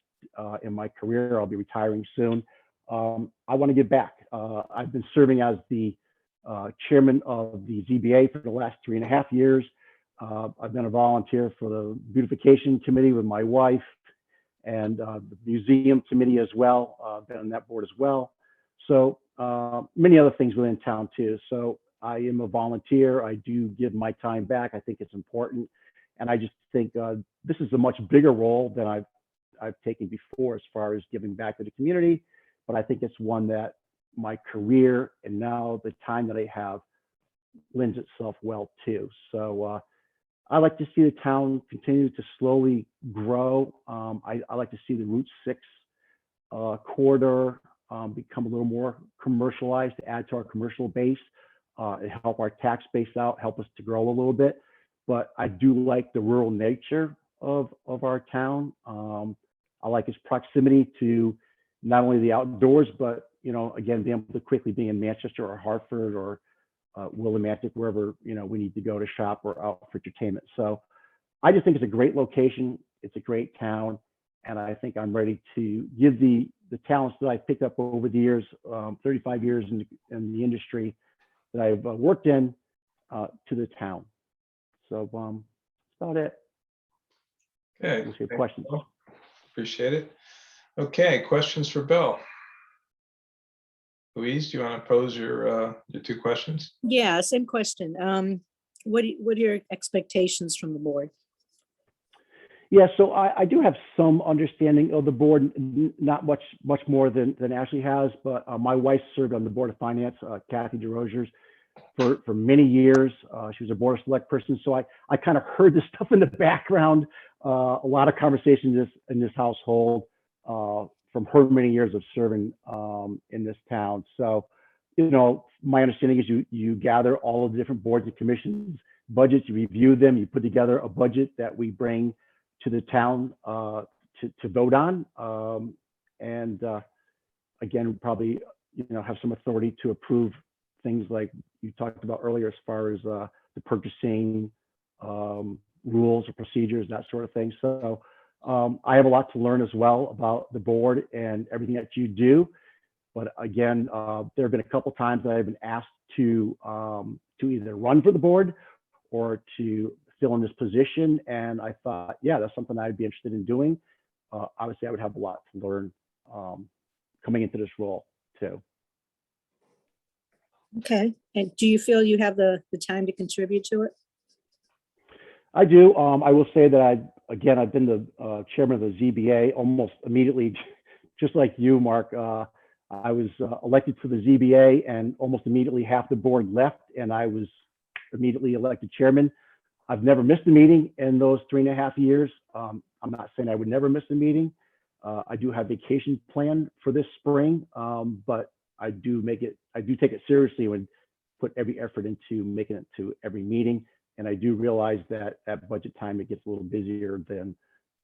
in my career. I'll be retiring soon. I want to give back. I've been serving as the chairman of the ZBA for the last 3.5 years. I've been a volunteer for the beautification committee with my wife, and the museum committee as well. I've been on that board as well. So many other things within town too. So I am a volunteer. I do give my time back. I think it's important. And I just think this is a much bigger role than I've taken before as far as giving back to the community. But I think it's one that my career and now the time that I have lends itself well to. So I like to see the town continue to slowly grow. I like to see the Route 6 corridor become a little more commercialized, to add to our commercial base, and help our tax base out, help us to grow a little bit. But I do like the rural nature of our town. I like its proximity to not only the outdoors, but, again, being able to quickly be in Manchester or Hartford or Willimantic, wherever, we need to go to shop or out for entertainment. So I just think it's a great location. It's a great town. And I think I'm ready to give the talents that I've picked up over the years, 35 years in the industry that I've worked in, to the town. So that's about it. Okay. We'll see questions. Appreciate it. Okay, questions for Bill? Louise, do you want to pose your 2 questions? Yeah, same question. What are your expectations from the board? Yeah, so I do have some understanding of the board, not much more than Ashley has, but my wife served on the Board of Finance, Kathy DeRosiers, for many years. She was a Board of Select person, so I kind of heard this stuff in the background, a lot of conversations in this household from her many years of serving in this town. So, my understanding is you gather all of the different boards and commissions budgets, you review them, you put together a budget that we bring to the town to vote on, and again, probably have some authority to approve things like you talked about earlier, as far as the purchasing rules or procedures, that sort of thing. So I have a lot to learn as well about the board and everything that you do. But again, there have been a couple times that I've been asked to either run for the board or to fill in this position, and I thought, yeah, that's something I'd be interested in doing. Obviously, I would have a lot to learn coming into this role too. Okay. And do you feel you have the time to contribute to it? I do. I will say that I've been the chairman of the ZBA almost immediately, just like you, Mark. I was elected to the ZBA, and almost immediately half the board left, and I was immediately elected chairman. I've never missed a meeting in those 3.5 years. I'm not saying I would never miss a meeting. I do have vacation planned for this spring, but I do take it seriously and put every effort into making it to every meeting. And I do realize that at budget time, it gets a little busier than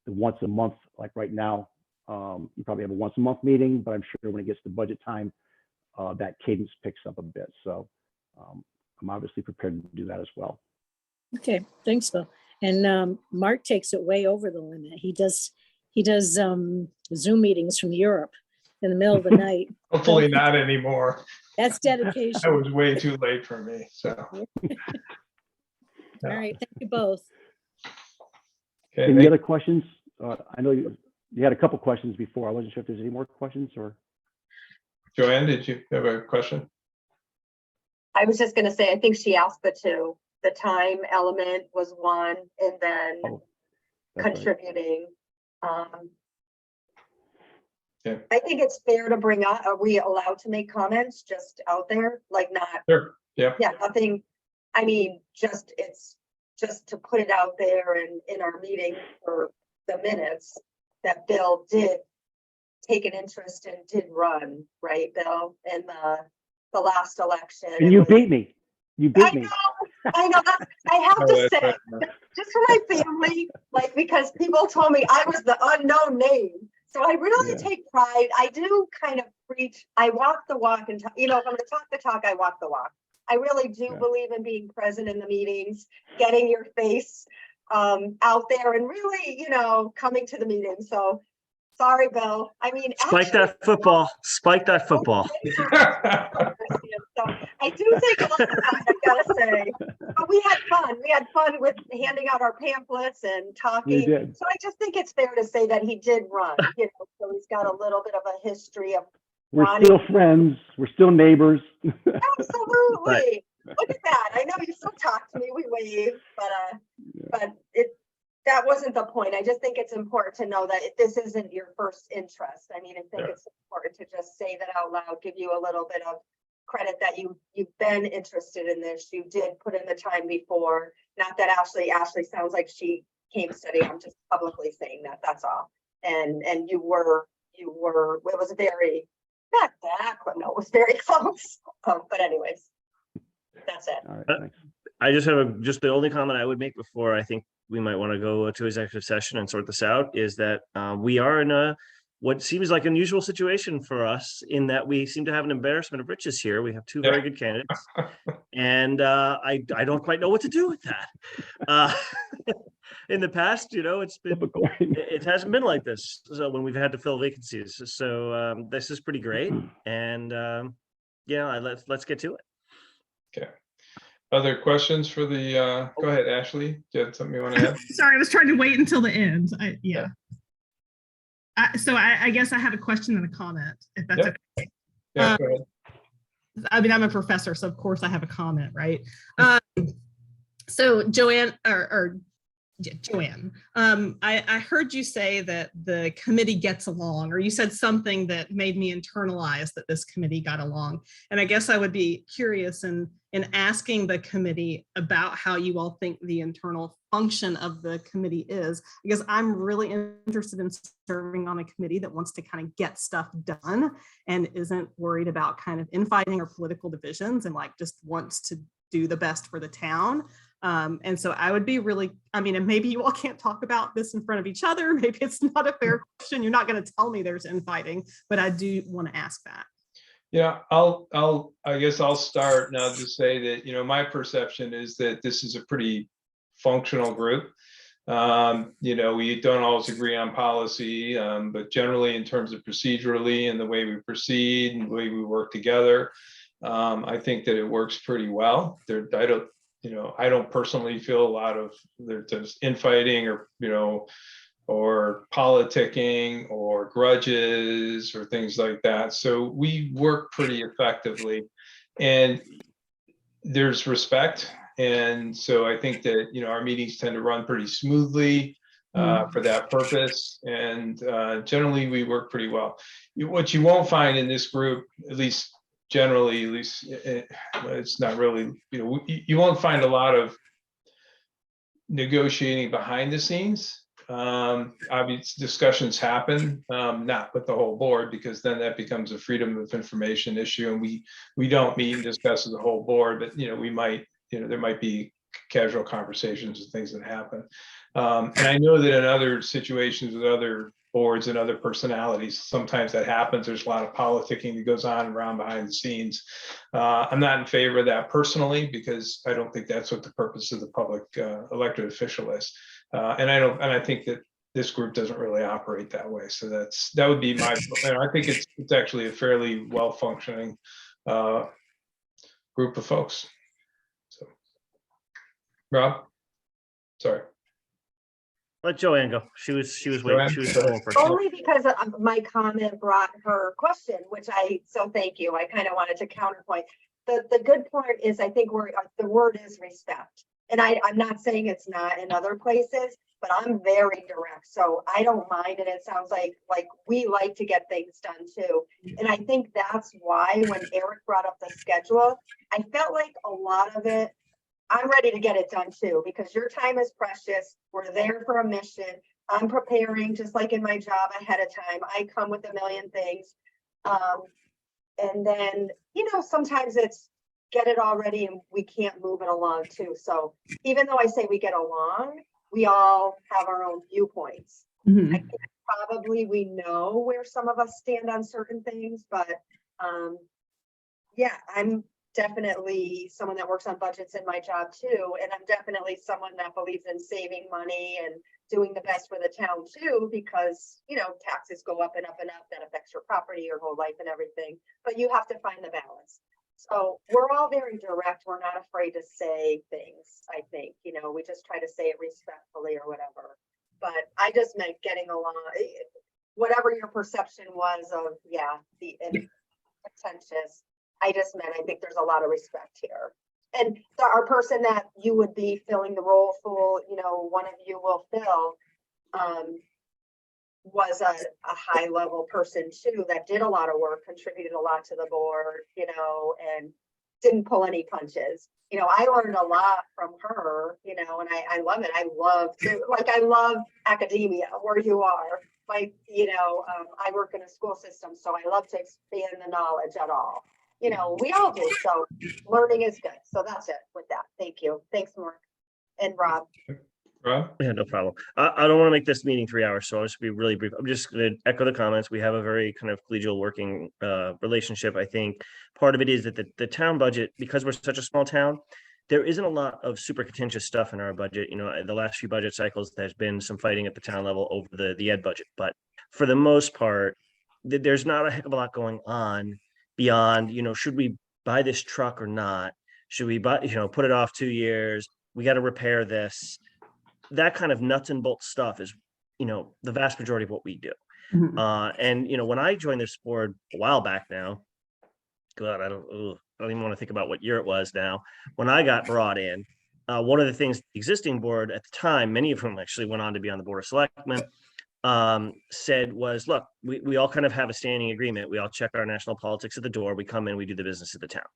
the once a month. Like right now, you probably have a once a month meeting, but I'm sure when it gets to budget time, that cadence picks up a bit. So I'm obviously prepared to do that as well. Okay, thanks, Bill. And Mark takes it way over the limit. He does Zoom meetings from Europe in the middle of the night. Hopefully not anymore. That's That dedication. was way too late for me, so. All right, thank you both. Okay, Any thank- other questions? I know you had a couple questions before. I wasn't sure if there's any more questions or. Joanne, did you have a question? I was just gonna say, I think she asked the 2. The time element was 1, and then Oh, that's right. contributing. I think it's fair to bring up, are we allowed to make comments just out there? Like not, Sure, yeah. yeah, nothing, I mean, it's just to put it out there and in our meeting for the minutes that Bill did take an interest and did run, right, Bill, in the last election. And It you was- beat me. You beat me. I know, I have Oh, to that's say, right. just for my family, like, because people told me I was the unknown name. So I really Yeah. take pride. I do kind of preach, I walk the walk and, if I'm gonna talk the talk, I walk the walk. I really do Yeah. believe in being present in the meetings, getting your face out there and really, coming to the meeting. So, sorry, Bill. I mean, Spike actually, that football. Spike that football. so I do take a lot of pride, I gotta say. But we had fun. We had fun with handing out our pamphlets and You talking. did. So I just think it's fair to say that he did run, so he's got a little bit of a history of, We're Ronnie. still friends. We're still neighbors. absolutely. Look at that. I know you still talk to me, we wave, but that wasn't the point. I just think it's important to know that this isn't your first interest. I mean, I think Yeah. it's important to just say that out loud, give you a little bit of credit that you've been interested in this. You did put in the time before. Not that Ashley sounds like she came study. I'm just publicly saying that, that's all. And you were, it was very, not that, but no, it was very close. But anyways, that's it. All right, thanks. I just have just the only comment I would make before I think we might want to go to executive session and sort this out is that we are in what seems like an unusual situation for us in that we seem to have an embarrassment of riches here. We have two very good candidates, and I don't quite know what to do with that. In the past, it's been Flip a coin. it hasn't been like this. So when we've had to fill vacancies, so this is pretty great, and let's get to it. Okay. Other questions for the, go ahead, Ashley. Do you have something you want to add? Sorry, I was trying to wait until the end. Yeah. So I guess I have a question and a comment, if that's Yep. okay. Yeah, go ahead. I mean, I'm a professor, so of course I have a comment, right? So Joanne, Joanne, I heard you say that the committee gets along, or you said something that made me internalize that this committee got along. And I guess I would be curious in asking the committee about how you all think the internal function of the committee is, because I'm really interested in serving on a committee that wants to kind of get stuff done and isn't worried about kind of infighting or political divisions and like just wants to do the best for the town. And so I would be really, and maybe you all can't talk about this in front of each other. Maybe it's not a fair question. You're not going to tell me there's infighting, but I do want to ask that. Yeah, I guess I'll start and I'll just say that, my perception is that this is a pretty functional group. We don't always agree on policy, but generally in terms of procedurally and the way we proceed and the way we work together, I think that it works pretty well. I don't personally feel a lot of there's infighting or politicking or grudges or things like that. So we work pretty effectively and there's respect. And so I think that, our meetings tend to run pretty smoothly for that purpose. And generally we work pretty well. What you won't find in this group, at least generally, it's not really, you won't find a lot of negotiating behind the scenes. Obviously discussions happen, not with the whole board, because then that becomes a freedom of information issue. And we don't meet and discuss as a whole board, but we might, there might be casual conversations and things that happen. And I know that in other situations with other boards and other personalities, sometimes that happens. There's a lot of politicking that goes on around behind the scenes. I'm not in favor of that personally, because I don't think that's what the purpose of the public elected official is. And I think that this group doesn't really operate that way. So that would be my, I think it's actually a fairly well-functioning group of folks. So, Rob, sorry. Let Joanne go. She was waiting. She was going first. Only because my comment brought her question, so thank you. I kind of wanted to counterpoint. The good part is I think the word is respect. And I'm not saying it's not in other places, but I'm very direct, so I don't mind, and it sounds like we like to get things done too. And I think that's why when Eric brought up the schedule, I felt like a lot of it, I'm ready to get it done too, because your time is precious. We're there for a mission. I'm preparing, just like in my job, ahead of time. I come with a million things. And then, sometimes it's get it all ready and we can't move it along too. So even though I say we get along, we all have our own viewpoints. I think probably we know where some of us stand on certain things, but yeah, I'm definitely someone that works on budgets in my job too. And I'm definitely someone that believes in saving money and doing the best for the town too, because, taxes go up and up and up. That affects your property, your whole life and everything, but you have to find the balance. So we're all very direct. We're not afraid to say things, I think, we just try to say it respectfully or whatever. But I just meant getting along, whatever your perception was of, the contentious. I just meant, I think there's a lot of respect here. And our person that you would be filling the role for, one of you will fill, was a high level person too, that did a lot of work, contributed a lot to the board, and didn't pull any punches. I learned a lot from her, and I love it. I love academia where you are. I work in a school system, so I love to expand the knowledge at all. We all do. So learning is good. So that's it with that. Thank you. Thanks, Mark and Rob. Rob? Yeah, no problem. I don't want to make this meeting 3 hours, so I'll just be really brief. I'm just going to echo the comments. We have a very kind of collegial working relationship. I think part of it is that the town budget, because we're such a small town, there isn't a lot of super contentious stuff in our budget. The last few budget cycles, there's been some fighting at the town level over the ed budget, but for the most part, there's not a heck of a lot going on beyond, should we buy this truck or not? Should we buy, put it off 2 years? We got to repair this. That kind of nuts and bolts stuff is, the vast majority of what we do. And, when I joined this board a while back now, God, I don't even want to think about what year it was now. When I got brought in, one of the things the existing board at the time, many of whom actually went on to be on the Board of Selectmen, said was, look, we all kind of have a standing agreement. We all check our national politics at the door. We come in, we do the business of the town.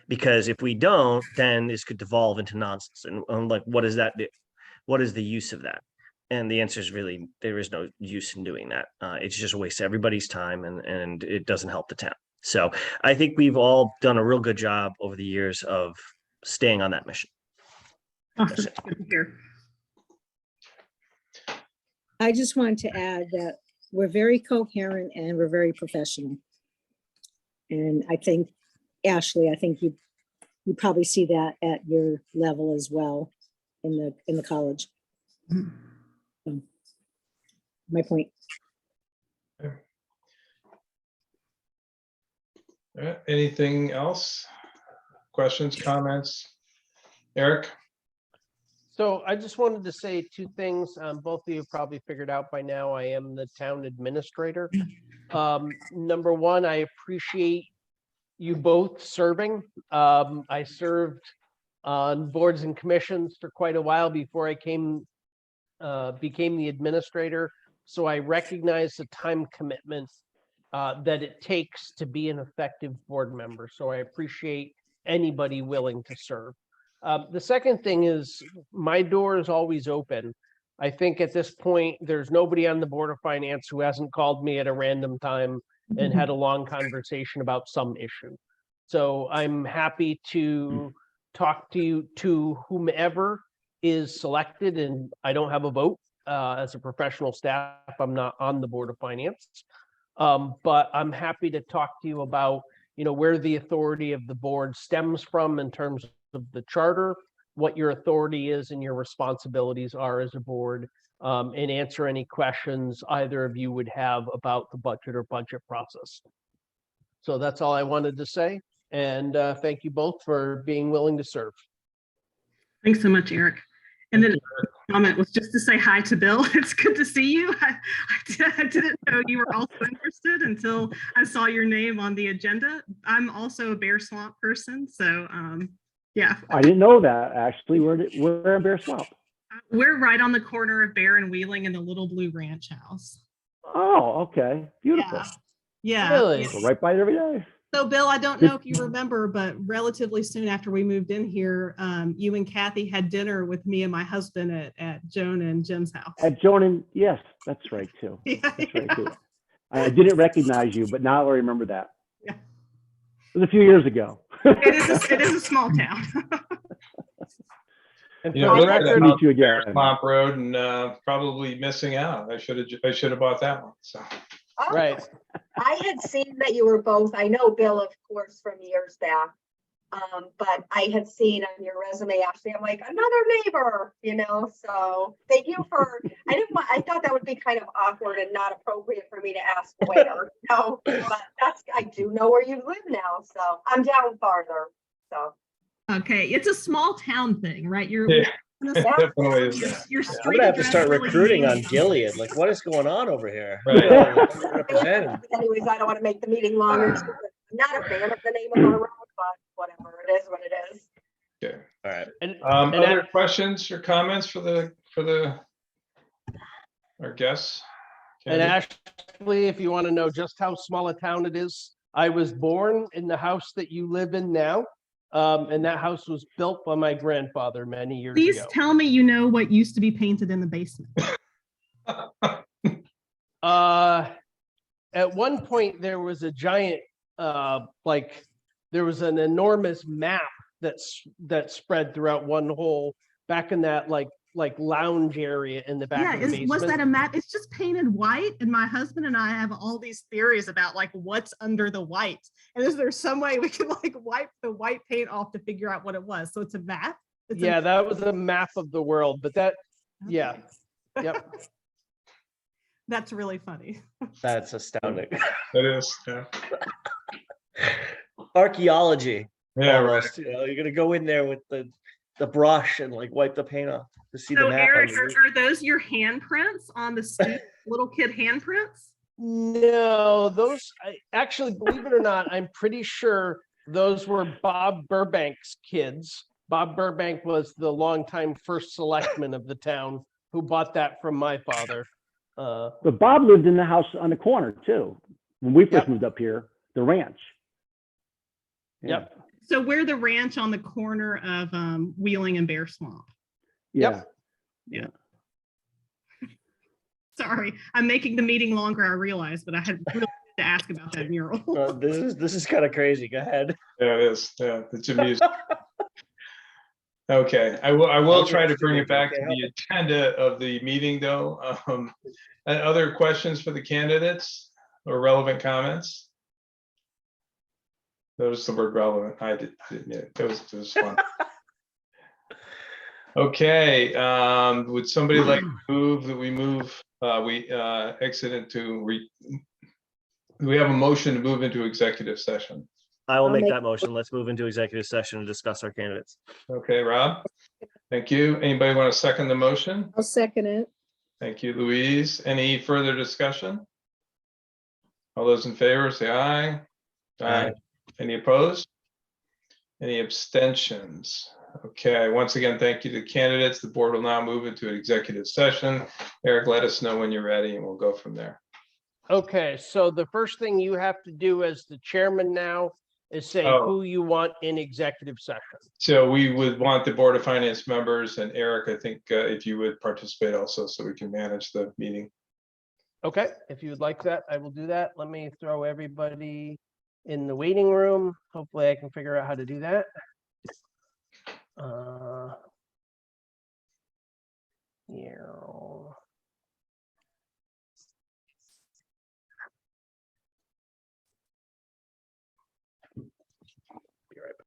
Because if we don't, then this could devolve into nonsense. And like, what does that do? What is the use of that? And the answer is really, there is no use in doing that. It's just a waste of everybody's time and it doesn't help the town. So I think we've all done a real good job over the years of staying on that mission. Awesome. Good to hear. I just wanted to add that we're very coherent and we're very professional. And I think, Ashley, you probably see that at your level as well in the college. So, my point. Anything else? Questions, comments? Eric? So I just wanted to say two things. Both of you probably figured out by now, I am the town administrator. Number one, I appreciate you both serving. I served on boards and commissions for quite a while before I became the administrator. So I recognize the time commitment that it takes to be an effective board member. So I appreciate anybody willing to serve. The second thing is my door is always open. I think at this point, there's nobody on the Board of Finance who hasn't called me at a random time and had a long conversation about some issue. So I'm happy to talk to whomever is selected, and I don't have a vote as a professional staff. I'm not on the Board of Finance, but I'm happy to talk to you about, where the authority of the board stems from in terms of the charter, what your authority is and your responsibilities are as a board, and answer any questions either of you would have about the budget or budget process. So that's all I wanted to say. And thank you both for being willing to serve. Thanks so much, Eric. And then comment was just to say hi to Bill. It's good to see you. I didn't know you were also interested until I saw your name on the agenda. I'm also a Bear Swamp person, so yeah. I didn't know that, actually. We're in Bear Swamp. We're right on the corner of Bear and Wheeling and the Little Blue Ranch House. Oh, okay, beautiful. Yeah. Really? yeah. Go right by it every day. So Bill, I don't know if you remember, but relatively soon after we moved in here, you and Kathy had dinner with me and my husband at Joan and Jim's house. At Joan, yes, that's right too. Yeah, That's right yeah. too. I didn't recognize you, but now I remember that. Yeah. It was a few years ago. It is a small town. And You for know, the look at record, Meet you Bear again. Swamp Road and probably missing out. I should have bought that one. So Oh, right. I had seen that you were both, I know Bill, of course, from years back. But I had seen on your resume, Ashley, I'm like, another neighbor, so thank you for, I thought that would be kind of awkward and not appropriate for me to ask where, but I do know where you live now, so I'm down farther, so. Okay, it's a small town thing, right? You're yeah, you're definitely is that. your I'm street gonna have to address start really recruiting on means Gilead. Like, what is going on over here? Right. Represented. Anyways, I don't want to make the meeting longer. I'm not a fan of the name of our road, but whatever, it is what it is. Okay. All right. And Other questions or comments for our guests? And Candy? Ashley, if you want to know just how small a town it is, I was born in the house that you live in now. And that house was built by my grandfather many years Please ago. tell me you know what used to be painted in the basement. At one point there was a giant, there was an enormous map that spread throughout one whole, back in that like lounge area in the back Yeah, of the basement. was that a map? It's just painted white, and my husband and I have all these theories about like what's under the white. And is there some way we can like wipe the white paint off to figure out what it was? So it's a map. Yeah, that was a map of the world, but that, yeah, yep. That's really funny. That's astounding. It is. Yeah. Archaeology. Yeah. Right. Almost. You're gonna go in there with the brush and like wipe the paint off to see the So map. Eric, underneath. are those your handprints on the stoop, little kid handprints? No, actually, believe it or not, I'm pretty sure those were Bob Burbank's kids. Bob Burbank was the longtime first selectman of the town who bought that from my father. But Bob lived in the house on the corner too, when we first Yep. moved up here, the ranch. Yep. So we're the ranch on the corner of Wheeling and Bear Swamp. Yeah. Sorry, I'm making the meeting longer, I realize, but I had really to ask about that mural. This is kind of crazy. Go ahead. Yeah, it is. Yeah, it's amusing. Okay, I will try to bring it back to the agenda of the meeting though. And other questions for the candidates or relevant comments? Notice the word relevant. I didn't. Yeah, it was fun. Okay, would somebody like to move that we exit into we have a motion to move into executive session. I will I'll make make- that motion. Let's move into executive session and discuss our candidates. Okay, Rob? Thank you. Anybody want to second the motion? I'll second it. Thank you, Louise. Any further discussion? All those in favor, say aye. Aye. Any opposed? Any abstentions? Okay, once again, thank you to the candidates. The board will now move into an executive session. Eric, let us know when you're ready and we'll go from there. Okay, so the first thing you have to do as the chairman now is say Oh. who you want in executive session. So we would want the Board of Finance members and Eric, I think, if you would participate also, so we can manage the meeting. Okay, if you would like that, I will do that. Let me throw everybody in the waiting room. Hopefully I can figure out how to do that. Yeah. Be right back.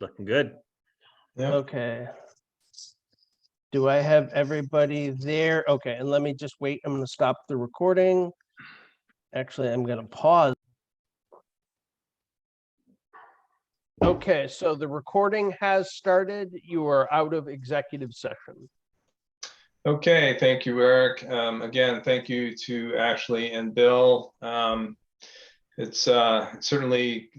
Looking good. Yeah. Okay. Do I have everybody there? Okay, and let me just wait. I'm gonna stop the recording. Actually, I'm gonna pause. Okay, so the recording has started. You are out of executive session. Okay, thank you, Eric. Again, thank you to Ashley and Bill. It's certainly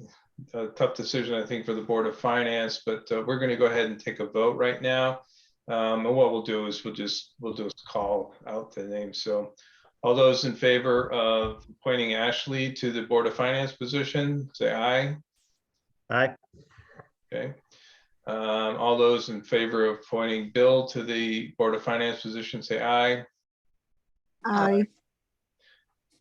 a tough decision, I think, for the Board of Finance, but we're going to go ahead and take a vote right now. And what we'll do is we'll just call out the name. So all those in favor of appointing Ashley to the Board of Finance position, say aye. Aye. Okay. All those in favor of appointing Bill to the Board of Finance position, say aye. Aye.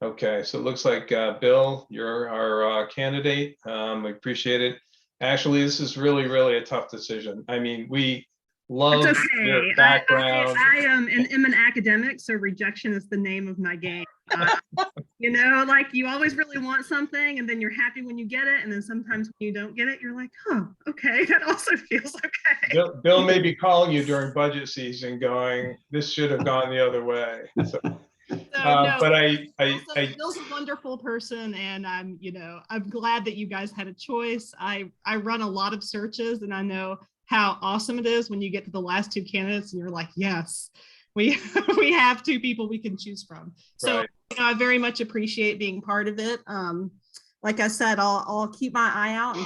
Okay, so it looks like Bill, you're our candidate. We appreciate it. Ashley, this is really a tough decision. I mean, we love It's your okay. background. I am an academic, so rejection is the name of my game. You know, like you always really want something and then you're happy when you get it. And then sometimes when you don't get it, you're like, oh, okay, that also feels okay. Bill may be calling you during budget season going, this should have gone the other way. So, but Bill's a wonderful person, and I'm glad that you guys had a choice. I run a lot of searches, and I know how awesome it is when you get to the last two candidates and you're like, yes, we have two people we can choose from. So right. I very much appreciate being part of it. Like I said, I'll keep my eye out and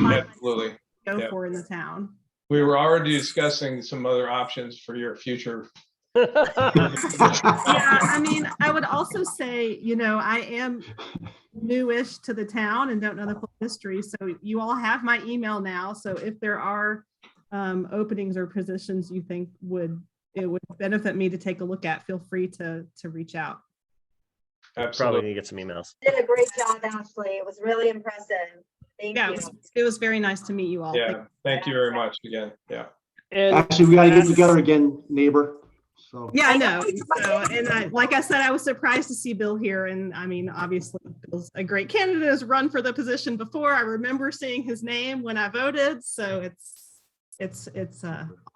find Absolutely. go for in the town. We were already discussing some other options for your future. Yeah, I mean, I would also say, I am newish to the town and don't know the full history. So you all have my email now. So if there are openings or positions you think it would benefit me to take a look at, feel free to reach out. Probably Absolutely. need to get some emails. Did a great job, Ashley. It was really impressive. Thank Yeah, you. it was very nice to meet you all. Yeah, thank you very much again. Yeah. And Actually, we gotta get together again, neighbor. So. Yeah, I know. So, like I said, I was surprised to see Bill here. And I mean, obviously, Bill's a great candidate, has run for the position before. I remember seeing his name when I voted. So it's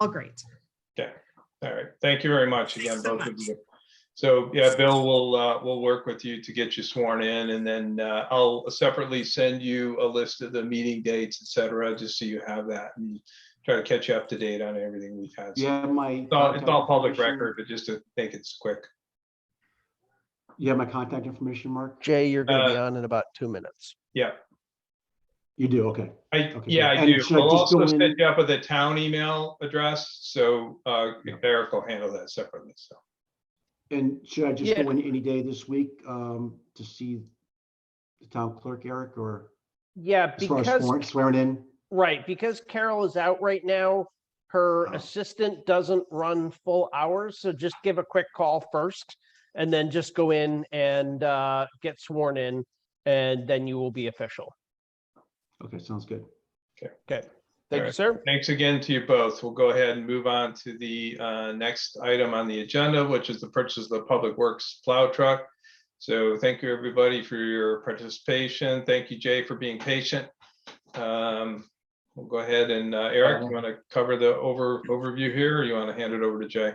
all great. Okay. All right. Thank you very much again, Thanks so both of much. you. So yeah, Bill will work with you to get you sworn in, and then I'll separately send you a list of the meeting dates, et cetera, just so you have that and try to catch you up to date on everything we've had. So Yeah, my. it's all public information. record, but just to make it quick. You have my contact information, Mark? Jay, you're going to be on in about 2 minutes. Yeah, You do, okay. I Okay, yeah, I and do. should I I'll just go also in- set you up with a town email address, so Eric will handle that separately. So. And should I just Yeah. go in any day this week to see the town clerk, Eric, or Yeah, as far as because swearing in? right, because Carol is out right now, her Oh. assistant doesn't run full hours, so just give a quick call first and then just go in and get sworn in, and then you will be official. Okay, sounds good. Okay, thank you, right. sir. Thanks again to you both. We'll go ahead and move on to the next item on the agenda, which is the purchase of the Public Works plow truck. So thank you, everybody, for your participation. Thank you, Jay, for being patient. We'll go ahead and Eric, you want to cover the overview here, or you want to hand it over to Jay?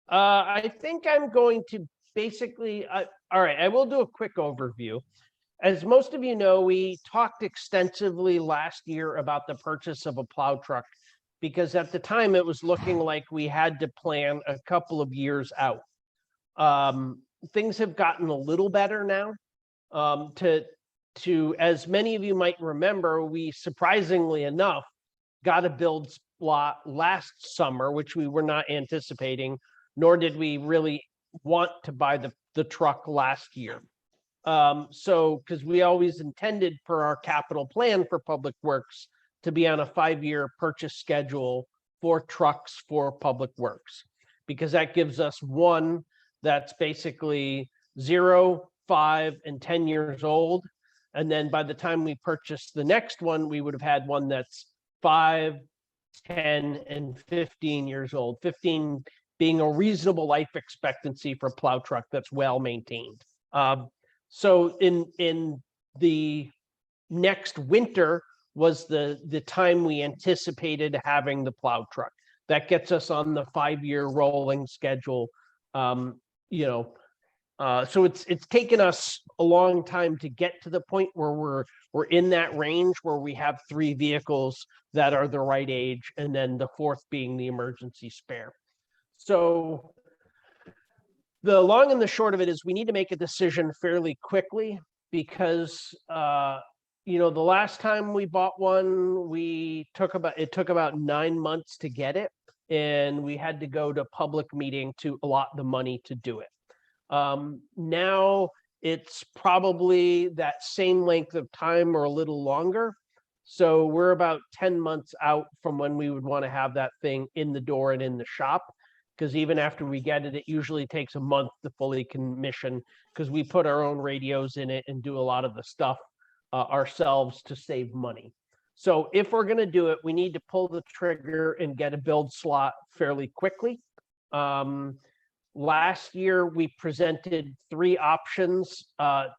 I think I'm going to basically, all right, I will do a quick overview. As most of you know, we talked extensively last year about the purchase of a plow truck because at the time it was looking like we had to plan a couple of years out. Things have gotten a little better now. As many of you might remember, we surprisingly enough got a build lot last summer, which we were not anticipating, nor did we really want to buy the truck last year. So, because we always intended for our capital plan for Public Works to be on a 5-year purchase schedule for trucks for Public Works, because that gives us one that's basically 0, 5, and 10 years old. And then by the time we purchase the next one, we would have had one that's 5, 10, and 15 years old, 15 being a reasonable life expectancy for a plow truck that's well maintained. So in the next winter was the time we anticipated having the plow truck. That gets us on the 5-year rolling schedule. So it's taken us a long time to get to the point where we're in that range where we have 3 vehicles that are the right age, and then the 4th being the emergency spare. So the long and the short of it is we need to make a decision fairly quickly because you know, the last time we bought one, it took about 9 months to get it, and we had to go to public meeting to allot the money to do it. Now it's probably that same length of time or a little longer. So we're about 10 months out from when we would want to have that thing in the door and in the shop. Because even after we get it, it usually takes a month to fully commission because we put our own radios in it and do a lot of the stuff ourselves to save money. So if we're going to do it, we need to pull the trigger and get a build slot fairly quickly. Last year, we presented 3 options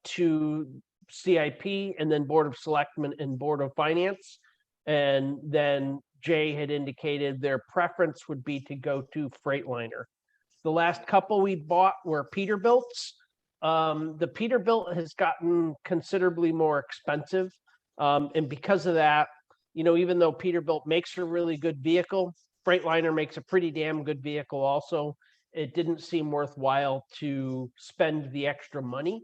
to CIP and then Board of Selectmen and Board of Finance. And then Jay had indicated their preference would be to go to Freightliner. The last couple we bought were Peterbilts. The Peterbilt has gotten considerably more expensive. And because of that, you know, even though Peterbilt makes a really good vehicle, Freightliner makes a pretty damn good vehicle also. It didn't seem worthwhile to spend the extra money.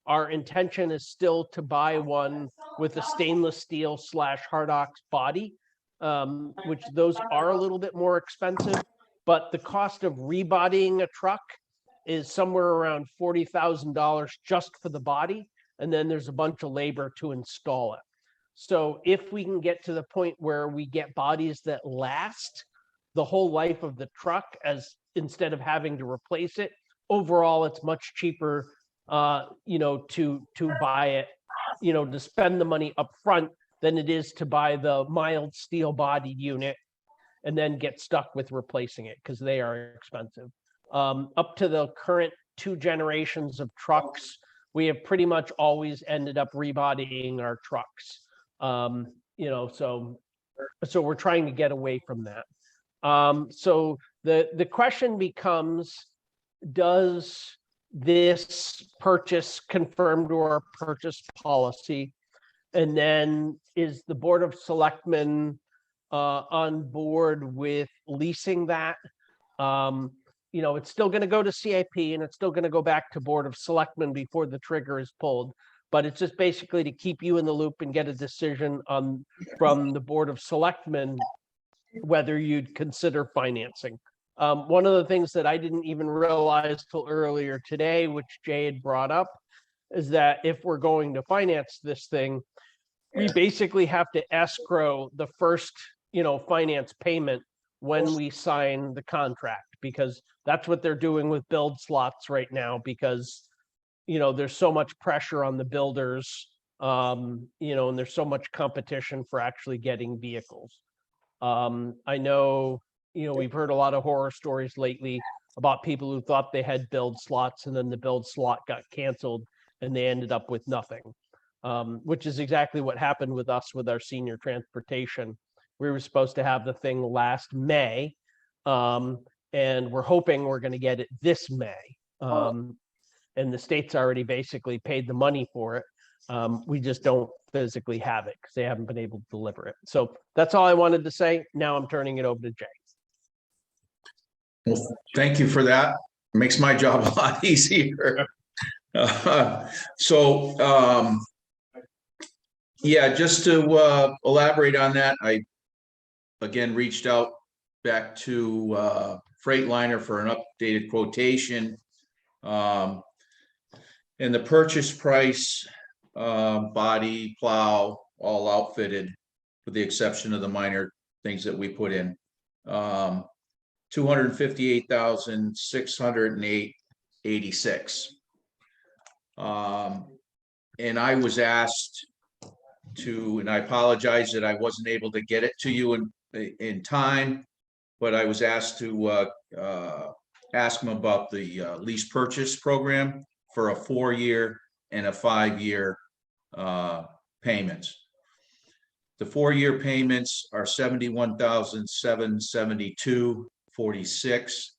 Our intention is still to buy one with a stainless steel / Hardox body, which those are a little bit more expensive, but the cost of rebodying a truck is somewhere around $40,000 just for the body. And then there's a bunch of labor to install it. So if we can get to the point where we get bodies that last the whole life of the truck, as instead of having to replace it, overall, it's much cheaper, you know, to buy it, you know, to spend the money up front than it is to buy the mild steel bodied unit and then get stuck with replacing it because they are expensive. Up to the current 2 generations of trucks, we have pretty much always ended up rebodying our trucks. You know, so we're trying to get away from that. So the question becomes, does this purchase conform to our purchase policy? And then is the Board of Selectmen on board with leasing that? You know, it's still going to go to CIP and it's still going to go back to Board of Selectmen before the trigger is pulled. But it's just basically to keep you in the loop and get a decision from the Board of Selectmen whether you'd consider financing. One of the things that I didn't even realize till earlier today, which Jay had brought up, is that if we're going to finance this thing, we basically have to escrow the first, you know, finance payment when we sign the contract, because that's what they're doing with build slots right now, because, you know, there's so much pressure on the builders, you know, and there's so much competition for actually getting vehicles. I know, you know, we've heard a lot of horror stories lately about people who thought they had build slots and then the build slot got canceled and they ended up with nothing, which is exactly what happened with us with our senior transportation. We were supposed to have the thing last May, and we're hoping we're going to get it this May. And the state's already basically paid the money for it. We just don't physically have it because they haven't been able to deliver it. So that's all I wanted to say. Now I'm turning it over to Jay. Well, thank you for that. Makes my job a lot easier. Yeah, just to elaborate on that, I again reached out back to Freightliner for an updated quotation. And the purchase price, body, plow, all outfitted, with the exception of the minor things that we put in. $258,608.86. And I was asked to, and I apologize that I wasn't able to get it to you in time, but I was asked to ask them about the lease purchase program for a 4-year and a 5-year payments. The 4-year payments are $71,772.46,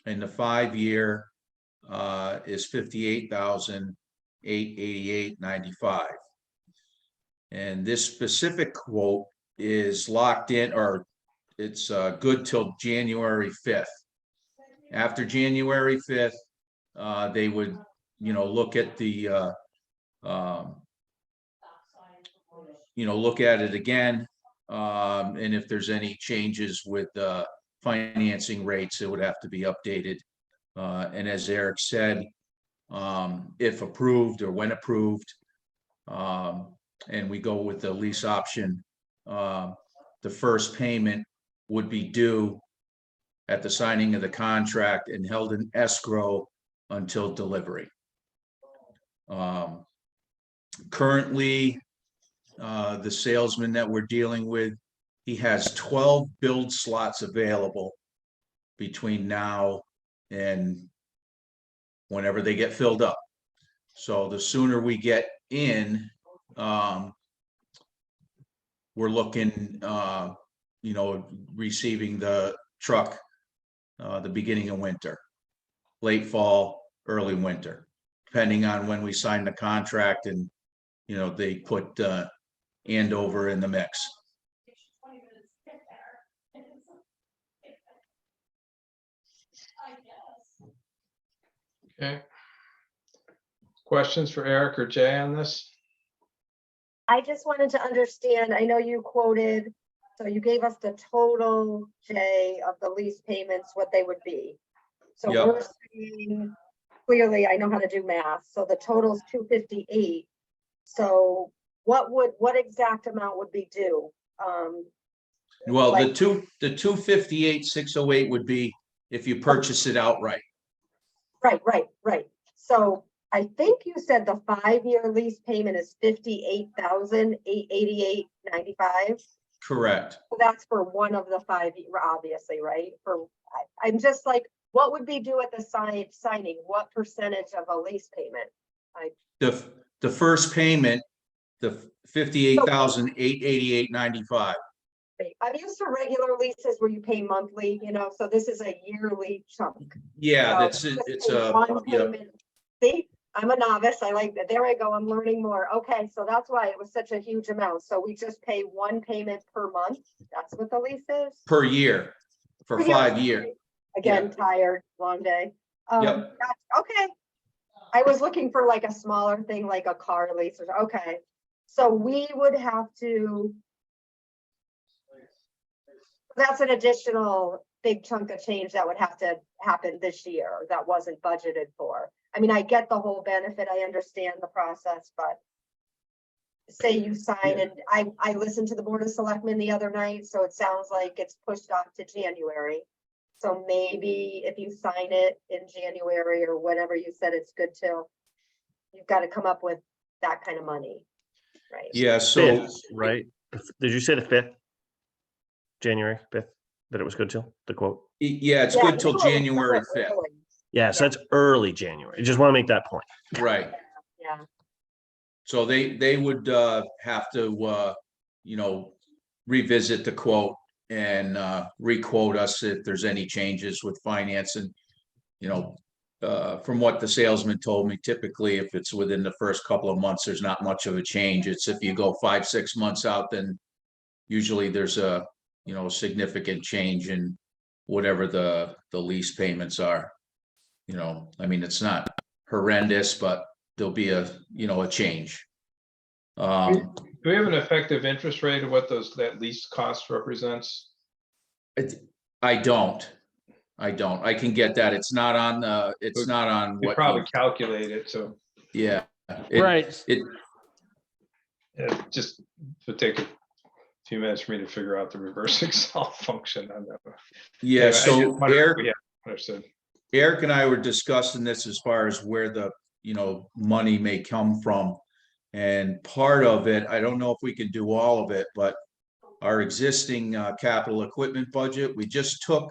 and the 5-year is $58,888.95. And this specific quote is locked in, or it's good till January 5th. After January 5th, they would, look at the, look at it again. And if there's any changes with financing rates, it would have to be updated. And as Eric said, if approved or when approved, and we go with the lease option, the first payment would be due at the signing of the contract and held in escrow until delivery. Currently, the salesman that we're dealing with, he has 12 build slots available between now and whenever they get filled up. So the sooner we get in, we're looking, receiving the truck the beginning of winter, late fall, early winter, depending on when we sign the contract and, they put Andover in the mix. Okay. Questions for Eric or Jay on this? I just wanted to understand, I know you quoted, so you gave us the total, Jay, of the lease payments, what they would be. So Yep. we're saying, clearly, I know how to do math, so the total's 258. So what exact amount would be due? Well, the Like- 258,608 would be if you purchase it outright. Right. So I think you said the 5-year lease payment is $58,888.95. Correct. So that's for one of the 5, obviously, right? I'm just like, what would be due at the signing? What percentage of a lease payment? The first payment, the $58,888.95. I'm used to regular leases where you pay monthly, so this is a yearly chunk. Yeah, So that's it. just It's pay a, one yeah, payment. See, I'm a novice. I like that. There I go. I'm learning more. Okay, so that's why it was such a huge amount. So we just pay one payment per month. That's what the lease is? per year, for Per year. 5 years. Again, tired, long day. Yep. Okay. I was looking for like a smaller thing, like a car lease. Okay. So we would have to. That's an additional big chunk of change that would have to happen this year that wasn't budgeted for. I mean, I get the whole benefit. I understand the process, but say you sign and I listened to the Board of Selectmen the other night, so it sounds like it's pushed off to January. So maybe if you sign it in January or whatever you said it's good till, you've got to come up with that kind of money, right? Yeah, so, 5th, right? Did you say the 5th? January 5th, that it was good till, the quote? yeah, it's Yeah, good till you were January 5th. early. Yeah, so that's early January. I just want to make that point. Right. Yeah. So they would have to, revisit the quote and re-quote us if there's any changes with finance. And, from what the salesman told me, typically if it's within the first couple of months, there's not much of a change. It's if you go 5-6 months out, then usually there's a, significant change in whatever the lease payments are. I mean, it's not horrendous, but there'll be a change. Do we have an effective interest rate of what that lease cost represents? I don't. I can get that. It's not on You what. probably calculate it, so Yeah. Right. just to take a few minutes for me to figure out the reverse Excel function on that. Yeah, so Eric, Yeah, understood. Eric and I were discussing this as far as where the, money may come from. And part of it, I don't know if we can do all of it, but our existing capital equipment budget, we just got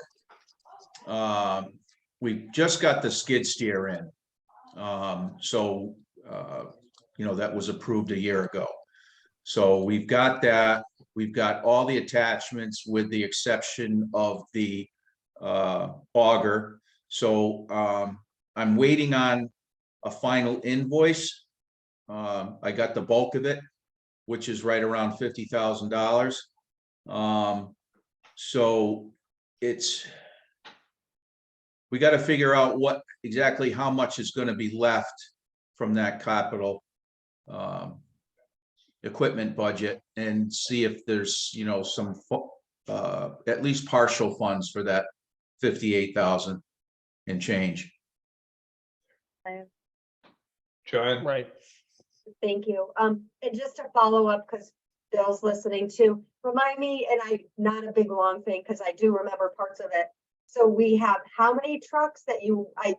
the skid steer in. So that was approved a year ago. So we've got that. We've got all the attachments with the exception of the auger. So I'm waiting on a final invoice. I got the bulk of it, which is right around $50,000. So we got to figure out exactly how much is going to be left from that capital equipment budget, and see if there's, some at least partial funds for that 58,000 and change. John? Right. Thank you. And just to follow up, because Bill's listening too, remind me, and not a big long thing, because I do remember parts of it. So we have how many trucks that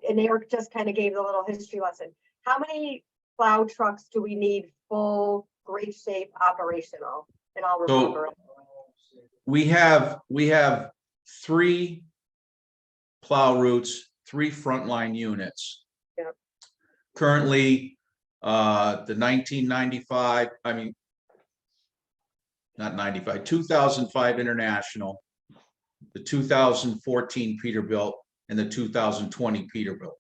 and Eric just kind of gave the little history lesson. How many plow trucks do we need full, great shape, operational? And I'll remember. We have 3 plow routes, 3 frontline units. Yep. Currently, the 1995, not 95, 2005 International, the 2014 Peterbilt, and the 2020 Peterbilt.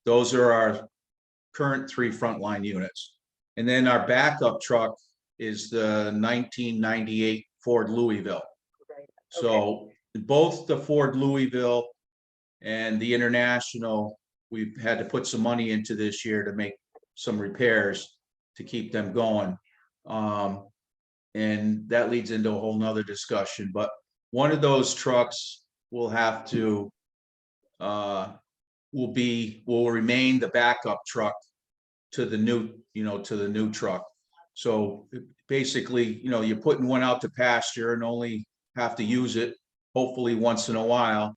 Those are our current 3 frontline units. And then our backup truck is the 1998 Ford Louisville. Right. So both the Ford Louisville and the International, we've had to put some money into this year to make some repairs to keep them going. And that leads into a whole nother discussion, but one of those trucks will have to, will remain the backup truck to the new truck. So basically, you're putting one out to pasture and only have to use it hopefully once in a while,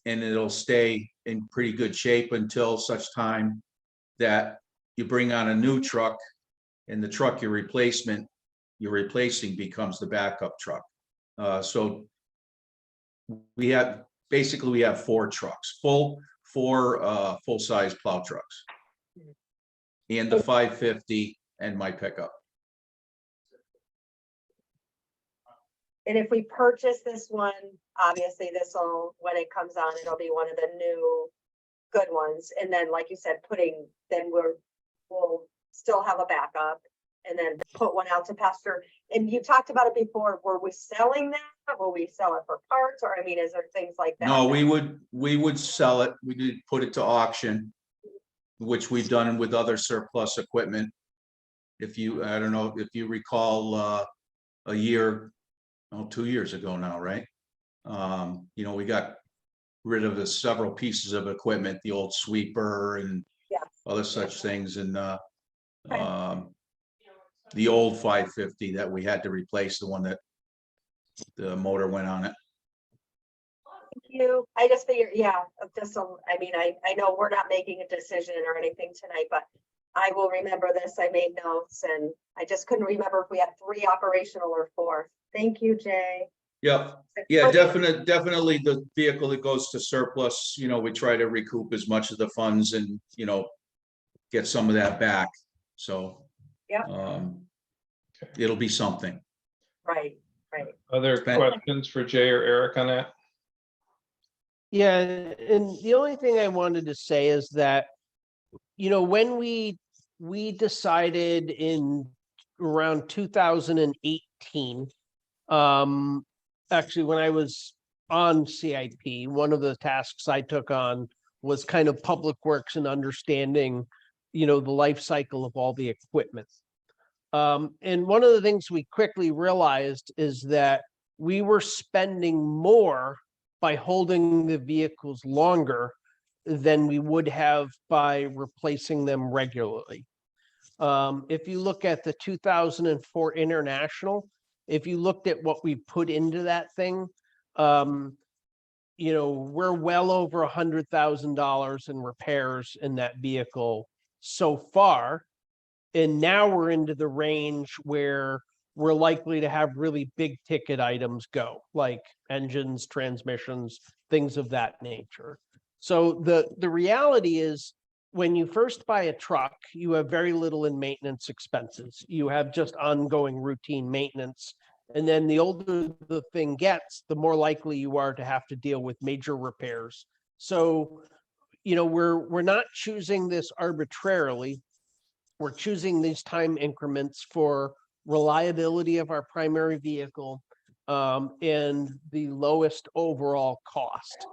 and it'll stay in pretty good shape until such time that you bring on a new truck, and the truck you're replacing becomes the backup truck. So we have 4 trucks, full-size plow trucks, and the 550 and my pickup. And if we purchase this one, obviously when it comes on, it'll be one of the new good ones. And then, like you said, we'll still have a backup, and then put one out to pasture. And you talked about it before. Were we selling that? Will we sell it for parts? Or, is there things like that? No, we would sell it. We did put it to auction, which we've done with other surplus equipment. I don't know if you recall, 2 years ago now, right? We got rid of several pieces of equipment, the old sweeper and other such things, and the old 550 that we had to replace, the one that the motor went on it. Thank you. I just figured, I know we're not making a decision or anything tonight, but I will remember this. I made notes, and I just couldn't remember if we had 3 operational or 4. Thank you, Jay. Yeah, definitely the vehicle that goes to surplus, we try to recoup as much of the funds and, get some of that back. So it'll be something. Right. Other questions for Jay or Eric on that? Yeah, and the only thing I wanted to say is that, when we decided in around 2018, actually, when I was on CIP, one of the tasks I took on was kind of public works and understanding, the life cycle of all the equipment. And one of the things we quickly realized is that we were spending more by holding the vehicles longer than we would have by replacing them regularly. If you look at the 2004 International, if you looked at what we put into that thing, we're well over $100,000 in repairs in that vehicle so far. And now we're into the range where we're likely to have really big ticket items go, like engines, transmissions, things of that nature. So the reality is, when you first buy a truck, you have very little in maintenance expenses. You have just ongoing routine maintenance. And then the older the thing gets, the more likely you are to have to deal with major repairs. So, we're not choosing this arbitrarily. We're choosing these time increments for reliability of our primary vehicle and the lowest overall cost.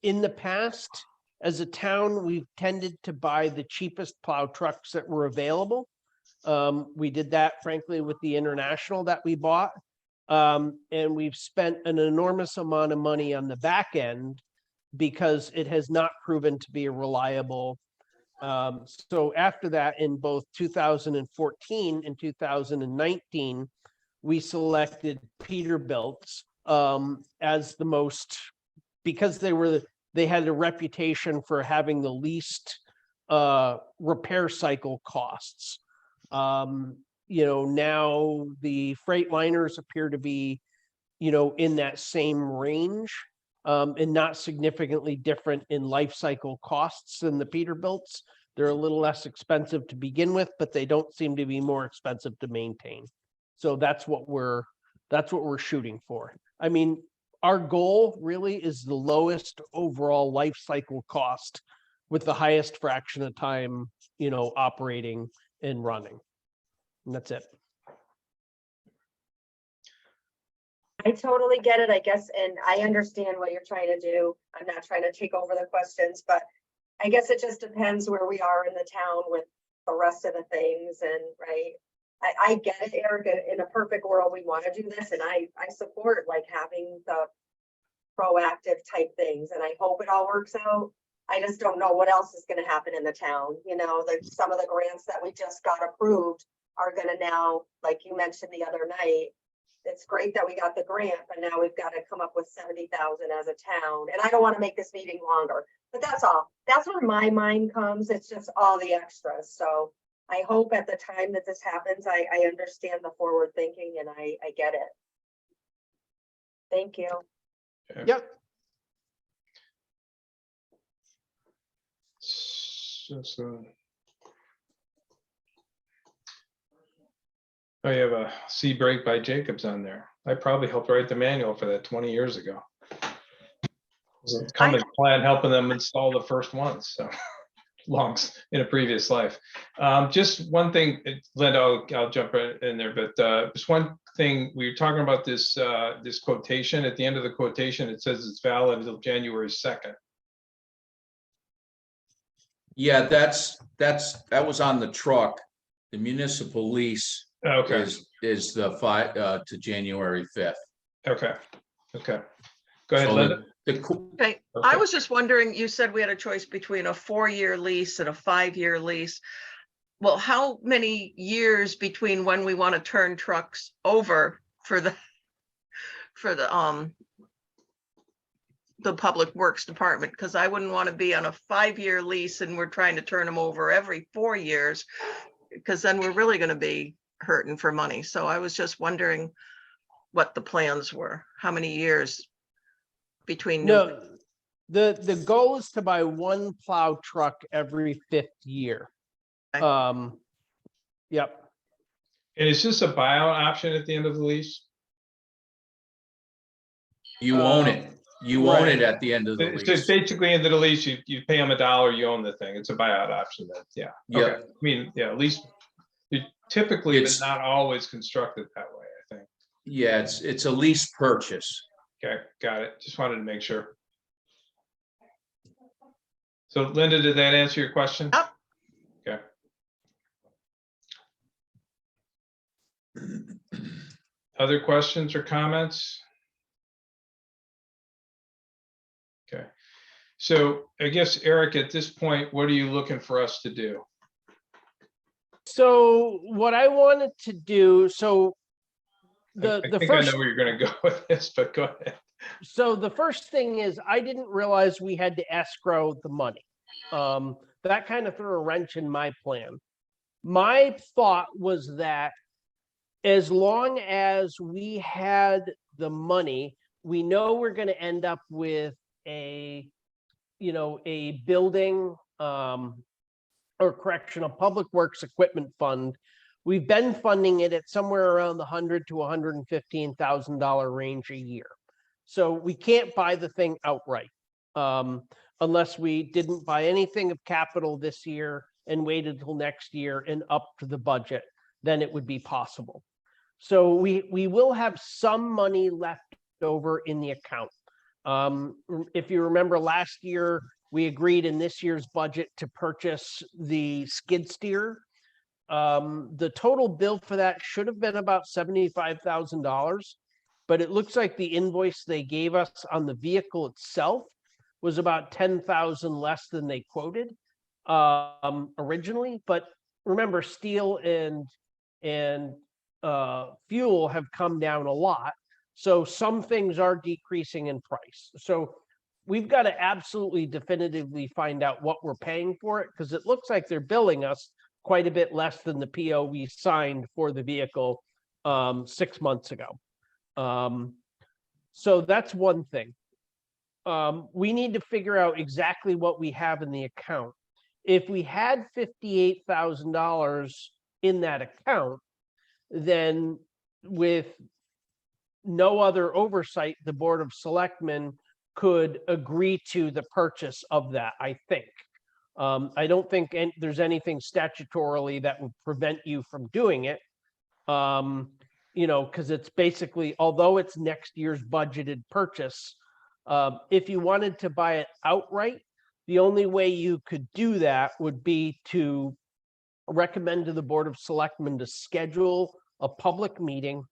In the past, as a town, we've tended to buy the cheapest plow trucks that were available. We did that frankly with the International that we bought. And we've spent an enormous amount of money on the back end because it has not proven to be a reliable. So after that, in both 2014 and 2019, we selected Peterbilt's as the most, because they had a reputation for having the least repair cycle costs. Now the Freightliners appear to be, in that same range and not significantly different in life cycle costs than the Peterbilt's. They're a little less expensive to begin with, but they don't seem to be more expensive to maintain. So that's what we're shooting for. I mean, our goal really is the lowest overall life cycle cost with the highest fraction of time, operating and running. And that's it. I totally get it, I guess, and I understand what you're trying to do. I'm not trying to take over the questions, but I guess it just depends where we are in the town with the rest of the things, and right. I get it, Eric. In a perfect world, we want to do this, and I support like having the proactive type things, and I hope it all works out. I just don't know what else is going to happen in the town. Some of the grants that we just got approved are going to now, like you mentioned the other night, it's great that we got the grant, but now we've got to come up with 70,000 as a town. And I don't want to make this meeting longer, but that's all. That's where my mind comes. It's just all the extras. So I hope at the time that this happens, I understand the forward thinking and I get it. Thank you. Yep. Oh, you have a C brake by Jacobs on there. I probably helped write the manual for that 20 years ago. It was a common plan helping them install the first ones, so in a previous life. Just one thing, Linda, I'll jump in there, but just one thing, we were talking about this this quotation. At the end of the quotation, it says it's valid until January 2nd. Yeah, that was on the truck. The municipal lease Okay. is the to January 5th. Okay. Go ahead, So Linda. Okay, I was just wondering, you said we had a choice between a 4-year lease and a 5-year lease. Well, how many years between when we want to turn trucks over for the Public Works Department? Because I wouldn't want to be on a 5-year lease and we're trying to turn them over every 4 years, because then we're really going to be hurting for money. So I was just wondering what the plans were, how many years between. No, the goal is to buy one plow truck every 5th year. Okay. Yep. And is this a buyout option at the end of the lease? You own it. You own it at the end of the So lease. basically, into the lease, you pay them $1, you own the thing. It's a buyout option. Then, yeah. Yeah. Okay. I mean, yeah, at least typically, but not always constructed that way, I think. Yeah, it's a lease purchase. Okay, got it. Just wanted to make sure. So Linda, did that answer your question? Yep. Okay. Other questions or comments? Okay. So I guess, Eric, at this point, what are you looking for us to do? So what I wanted to do, so I think I know where you're going to go with this, but go ahead. So the first thing is I didn't realize we had to escrow the money. That kind of threw a wrench in my plan. My thought was that as long as we had the money, we know we're going to end up with a building or correction, a public works equipment fund. We've been funding it at somewhere around the $100,000 to $115,000 range a year. So we can't buy the thing outright. unless we didn't buy anything of capital this year and waited until next year and up to the budget, then it would be possible. So we will have some money left over in the account. If you remember last year, we agreed in this year's budget to purchase the skid steer. The total bill for that should have been about $75,000, but it looks like the invoice they gave us on the vehicle itself was about 10,000 less than they quoted originally. But remember, steel and fuel have come down a lot. So some things are decreasing in price. So we've got to absolutely definitively find out what we're paying for it, because it looks like they're billing us quite a bit less than the PO we signed for the vehicle 6 months ago. So that's one thing. We need to figure out exactly what we have in the account. If we had $58,000 in that account, then with no other oversight, the Board of Selectmen could agree to the purchase of that, I think. I don't think there's anything statutorily that would prevent you from doing it. You know, because it's basically, although it's next year's budgeted purchase, if you wanted to buy it outright, the only way you could do that would be to recommend to the Board of Selectmen to schedule a public meeting,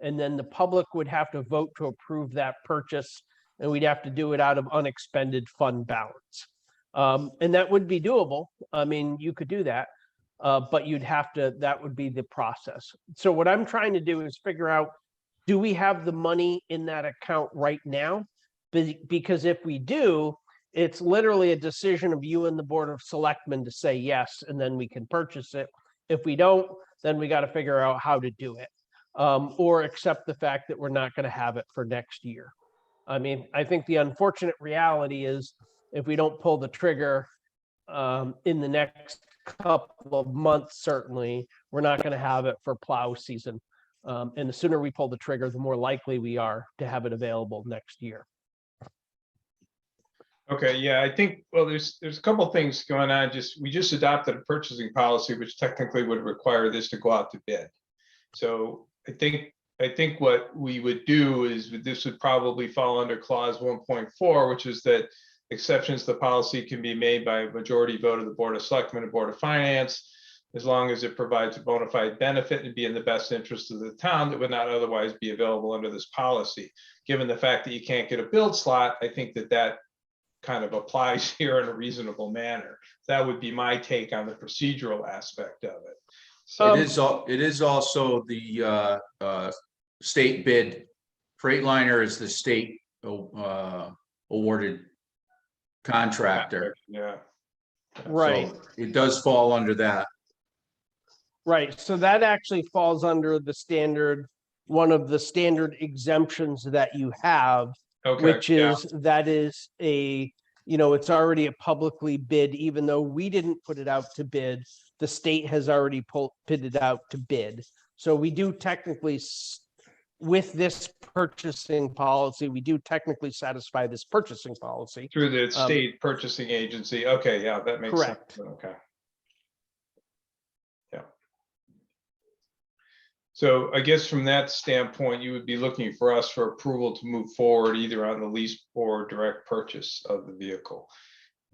and then the public would have to vote to approve that purchase, and we'd have to do it out of unexpended fund balance. And that would be doable. I mean, you could do that, but you'd have to, that would be the process. So what I'm trying to do is figure out, do we have the money in that account right now? Because if we do, it's literally a decision of you and the Board of Selectmen to say yes, and then we can purchase it. If we don't, then we got to figure out how to do it, or accept the fact that we're not going to have it for next year. I mean, I think the unfortunate reality is if we don't pull the trigger in the next couple of months, certainly, we're not going to have it for plow season. And the sooner we pull the trigger, the more likely we are to have it available next year. Okay, yeah, I think, well, there's a couple of things going on. We just adopted a purchasing policy, which technically would require this to go out to bid. So I think what we would do is this would probably fall under clause 1.4, which is that exceptions to the policy can be made by a majority vote of the Board of Selectmen and Board of Finance, as long as it provides a bona fide benefit and be in the best interest of the town that would not otherwise be available under this policy. Given the fact that you can't get a build slot, I think that kind of applies here in a reasonable manner. That would be my take on the procedural aspect of it. So It is also the state bid. Freightliner is the state awarded contractor. yeah, Right. So it does fall under that. Right, so that actually falls under the standard, one of the standard exemptions that you have, okay, which yeah. is, that is a, you know, it's already a publicly bid, even though we didn't put it out to bid, the state has already put it out to bid. So we do technically, with this purchasing policy, we do technically satisfy this purchasing policy. Through the state purchasing agency. Okay, yeah, that makes Correct. sense. Okay. Yeah. So I guess from that standpoint, you would be looking for us for approval to move forward either on the lease or direct purchase of the vehicle,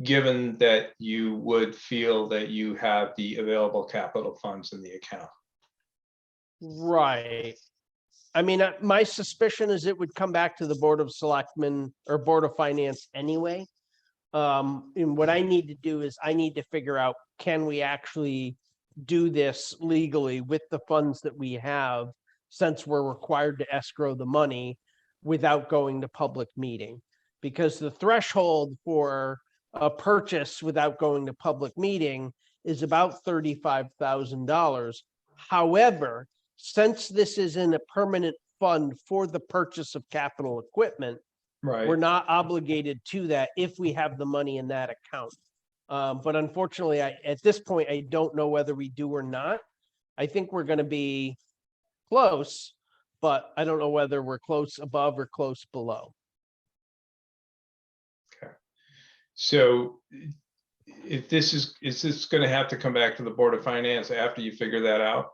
given that you would feel that you have the available capital funds in the account. Right. I mean, my suspicion is it would come back to the Board of Selectmen or Board of Finance anyway. And what I need to do is I need to figure out, can we actually do this legally with the funds that we have, since we're required to escrow the money without going to public meeting? Because the threshold for a purchase without going to public meeting is about $35,000. However, since this is in a permanent fund for the purchase of capital equipment, Right. we're not obligated to that if we have the money in that account. But unfortunately, at this point, I don't know whether we do or not. I think we're going to be close, but I don't know whether we're close above or close below. So if this is this going to have to come back to the Board of Finance after you figure that out?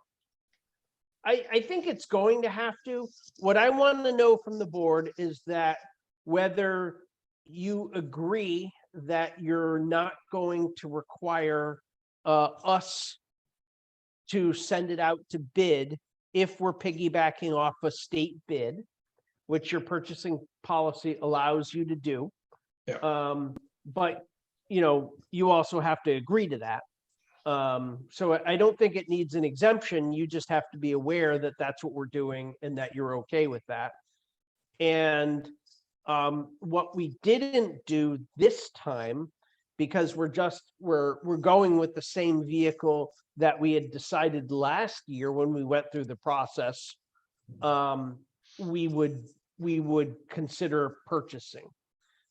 I think it's going to have to. What I want to know from the board is that whether you agree that you're not going to require us to send it out to bid if we're piggybacking off a state bid, which your purchasing policy allows you to do. Yeah. But, you know, you also have to agree to that. So I don't think it needs an exemption. You just have to be aware that that's what we're doing and that you're okay with that. And what we didn't do this time, because we're going with the same vehicle that we had decided last year when we went through the process, we would consider purchasing.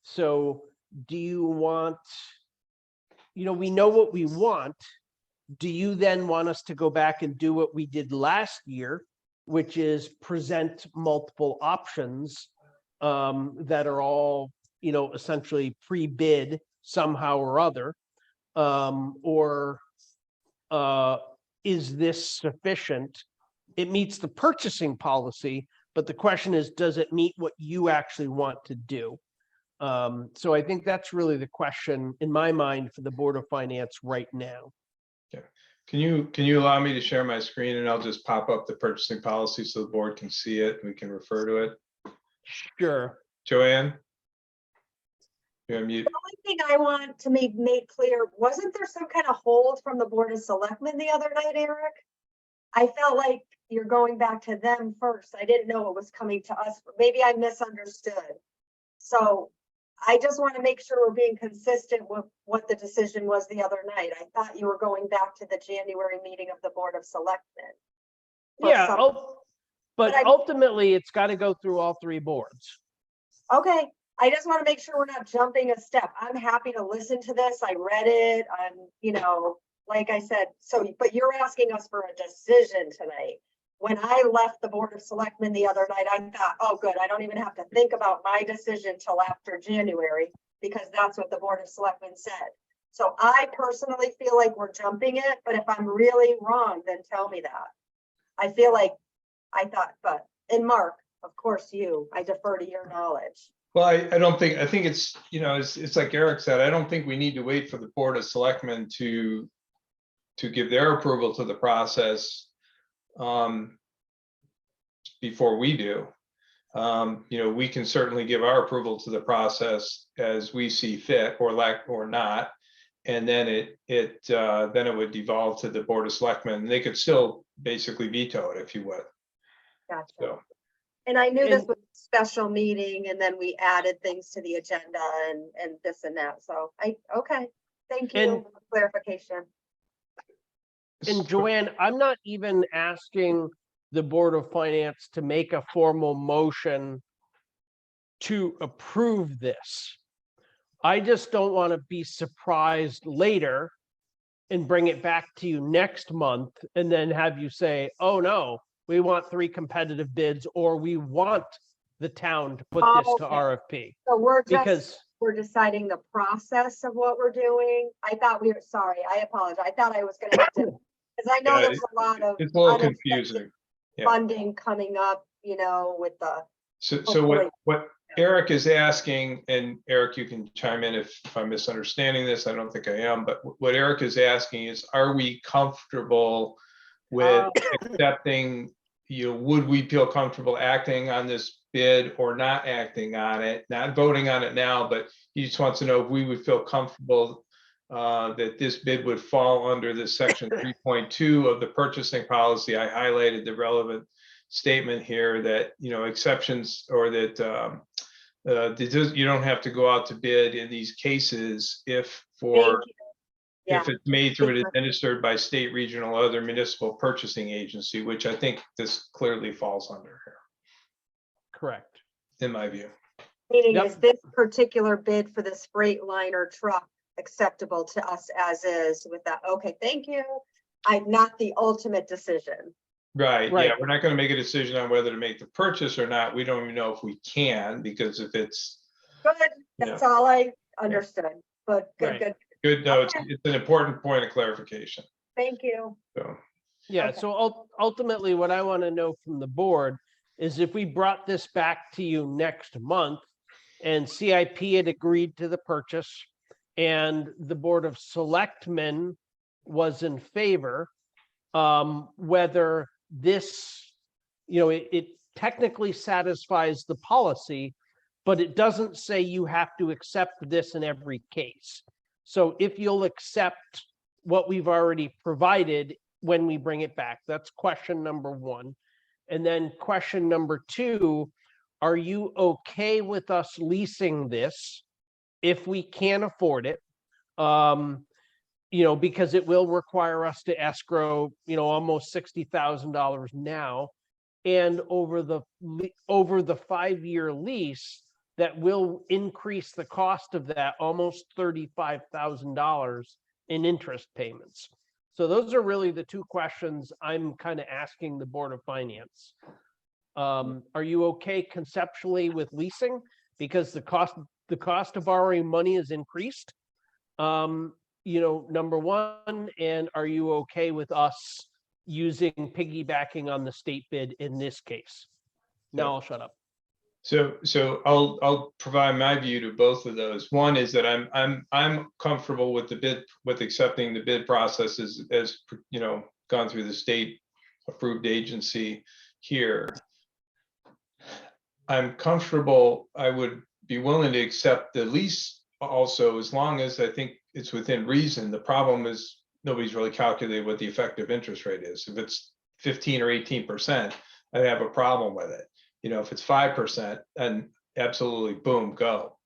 So do you want, you know, we know what we want. Do you then want us to go back and do what we did last year, which is present multiple options that are all, you know, essentially pre-bid somehow or other? Or is this sufficient? It meets the purchasing policy, but the question is, does it meet what you actually want to do? So I think that's really the question in my mind for the Board of Finance right now. Can you allow me to share my screen and I'll just pop up the purchasing policy so the board can see it and we can refer to it? Sure. Joanne? You're on mute. The only thing I want to make made clear, wasn't there some kind of hold from the Board of Selectmen the other night, Eric? I felt like you're going back to them first. I didn't know it was coming to us. Maybe I misunderstood. So I just want to make sure we're being consistent with what the decision was the other night. I thought you were going back to the January meeting of the Board of Selectmen. for Yeah, some- but but I- ultimately it's got to go through all three boards. Okay, I just want to make sure we're not jumping a step. I'm happy to listen to this. I read it. I'm, you know, like I said, so, but you're asking us for a decision tonight. When I left the Board of Selectmen the other night, I thought, oh, good, I don't even have to think about my decision till after January, because that's what the Board of Selectmen said. So I personally feel like we're jumping it, but if I'm really wrong, then tell me that. I feel like I thought, but, and Mark, of course, I defer to your knowledge. Well, I don't think, I think it's, you know, it's like Eric said, I don't think we need to wait for the Board of Selectmen to give their approval to the process before we do. You know, we can certainly give our approval to the process as we see fit or lack or not. And then then it would devolve to the Board of Selectmen. They could still basically veto it if you would. Gotcha. So, And I knew this And- was a special meeting and then we added things to the agenda and this and that. So okay, thank you And- for the clarification. And Joanne, I'm not even asking the Board of Finance to make a formal motion to approve this. I just don't want to be surprised later and bring it back to you next month and then have you say, oh no, we want 3 competitive bids, or we want the town to put this to Okay. RFP. So Because we're deciding the process of what we're doing. I thought we were, sorry, I apologize. I thought I was gonna have to, because I know Yeah, there's a lot of it's a little unexpected confusing. Yeah. funding coming up, you know, with the, So Hopefully. what Eric is asking, and Eric, you can chime in if I'm misunderstanding this, I don't think I am, but what Eric is asking is, are we comfortable with accepting, you know, would we feel comfortable acting on this bid or not acting on it, not voting on it now, but he just wants to know if we would feel comfortable that this bid would fall under this section 3.2 of the purchasing policy. I highlighted the relevant statement here that, you know, exceptions or that you don't have to go out to bid in these cases if thank for you. Yeah, if it's made through and Thank you. administered by state, regional, or other municipal purchasing agency, which I think this clearly falls under here, correct. in my view. meaning Yep. is this particular bid for this Freightliner truck acceptable to us as is with that? Okay, thank you. I'm not the ultimate decision. Right, yeah, Right. we're not gonna make a decision on whether to make the purchase or not. We don't even know if we can, because if it's, Good, that's all I understood. but good, Right. good. Good, no, it's, Okay. it's an important point of clarification, Thank you. so. Yeah, Okay. so ultimately, what I want to know from the board is if we brought this back to you next month and CIP had agreed to the purchase and the Board of Selectmen was in favor, whether this, it technically satisfies the policy, but it doesn't say you have to accept this in every case. So if you'll accept what we've already provided when we bring it back, that's question number one. And then question number two, are you okay with us leasing this if we can't afford it? Because it will require us to escrow, almost $60,000 now. And over the 5-year lease, that will increase the cost of that almost $35,000 in interest payments. So those are really the two questions I'm kind of asking the Board of Finance. Are you okay conceptually with leasing? Because the cost of borrowing money is increased. Number one, and are you okay with us using piggybacking on the state bid in this case? Now I'll shut up. So I'll provide my view to both of those. One is that I'm comfortable with the bid, with accepting the bid process as gone through the state approved agency here. I'm comfortable, I would be willing to accept the lease also, as long as I think it's within reason. The problem is nobody's really calculated what the effective interest rate is. If it's 15 or 18%, I have a problem with it. If it's 5%, and absolutely boom, go,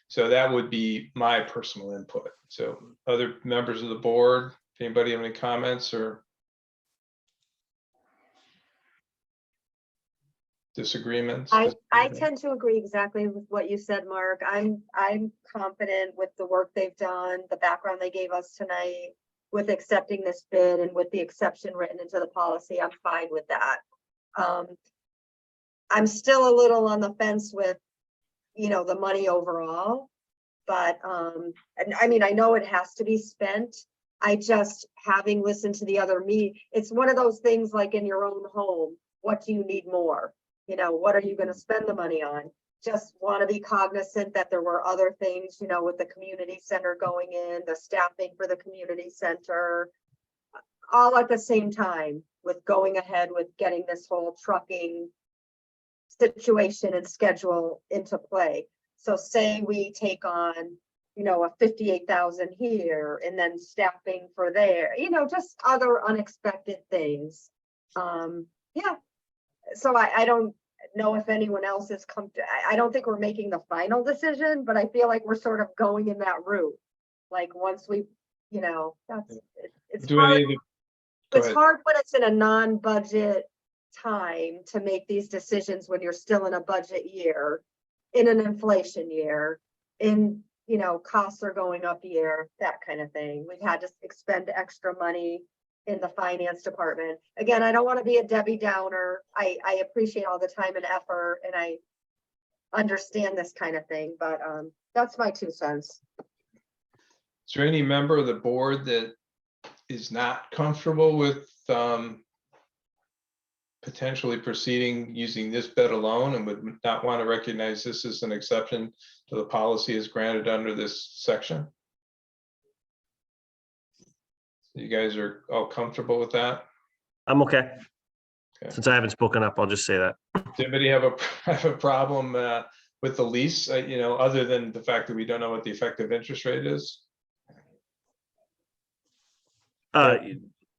So that would be my personal input. So other members of the board, if anybody have any comments or disagreements? I tend to agree exactly with what you said, Mark. I'm confident with the work they've done, the background they gave us tonight, with accepting this bid and with the exception written into the policy. I'm fine with that. I'm still a little on the fence with, the money overall, but, and I mean, I know it has to be spent. I just, having listened to the other it's one of those things like in your own home. What do you need more? What are you going to spend the money on? Just want to be cognizant that there were other things, with the community center going in, the staffing for the community center, all at the same time with going ahead with getting this whole trucking situation and schedule into play. So say we take on, a 58,000 here and then staffing for there, just other unexpected things. Yeah. So I don't know if anyone else has come to, I don't think we're making the final decision, but I feel like we're sort of going in that route. Like once we, it's Do hard. any of the- go It's ahead. hard when it's in a non-budget time to make these decisions when you're still in a budget year, in an inflation year, costs are going up year, that kind of thing. We've had to expend extra money in the finance department. Again, I don't want to be a Debbie Downer. I appreciate all the time and effort, and I understand this kind of thing, but that's my 2 cents. Is there any member of the board that is not comfortable with potentially proceeding using this bid alone and would not want to recognize this as an exception to the policy as granted under this section? You guys are all comfortable with that? I'm okay. Okay. Since I haven't spoken up, I'll just say that. Does anybody have a problem with the lease, other than the fact that we don't know what the effective interest rate is?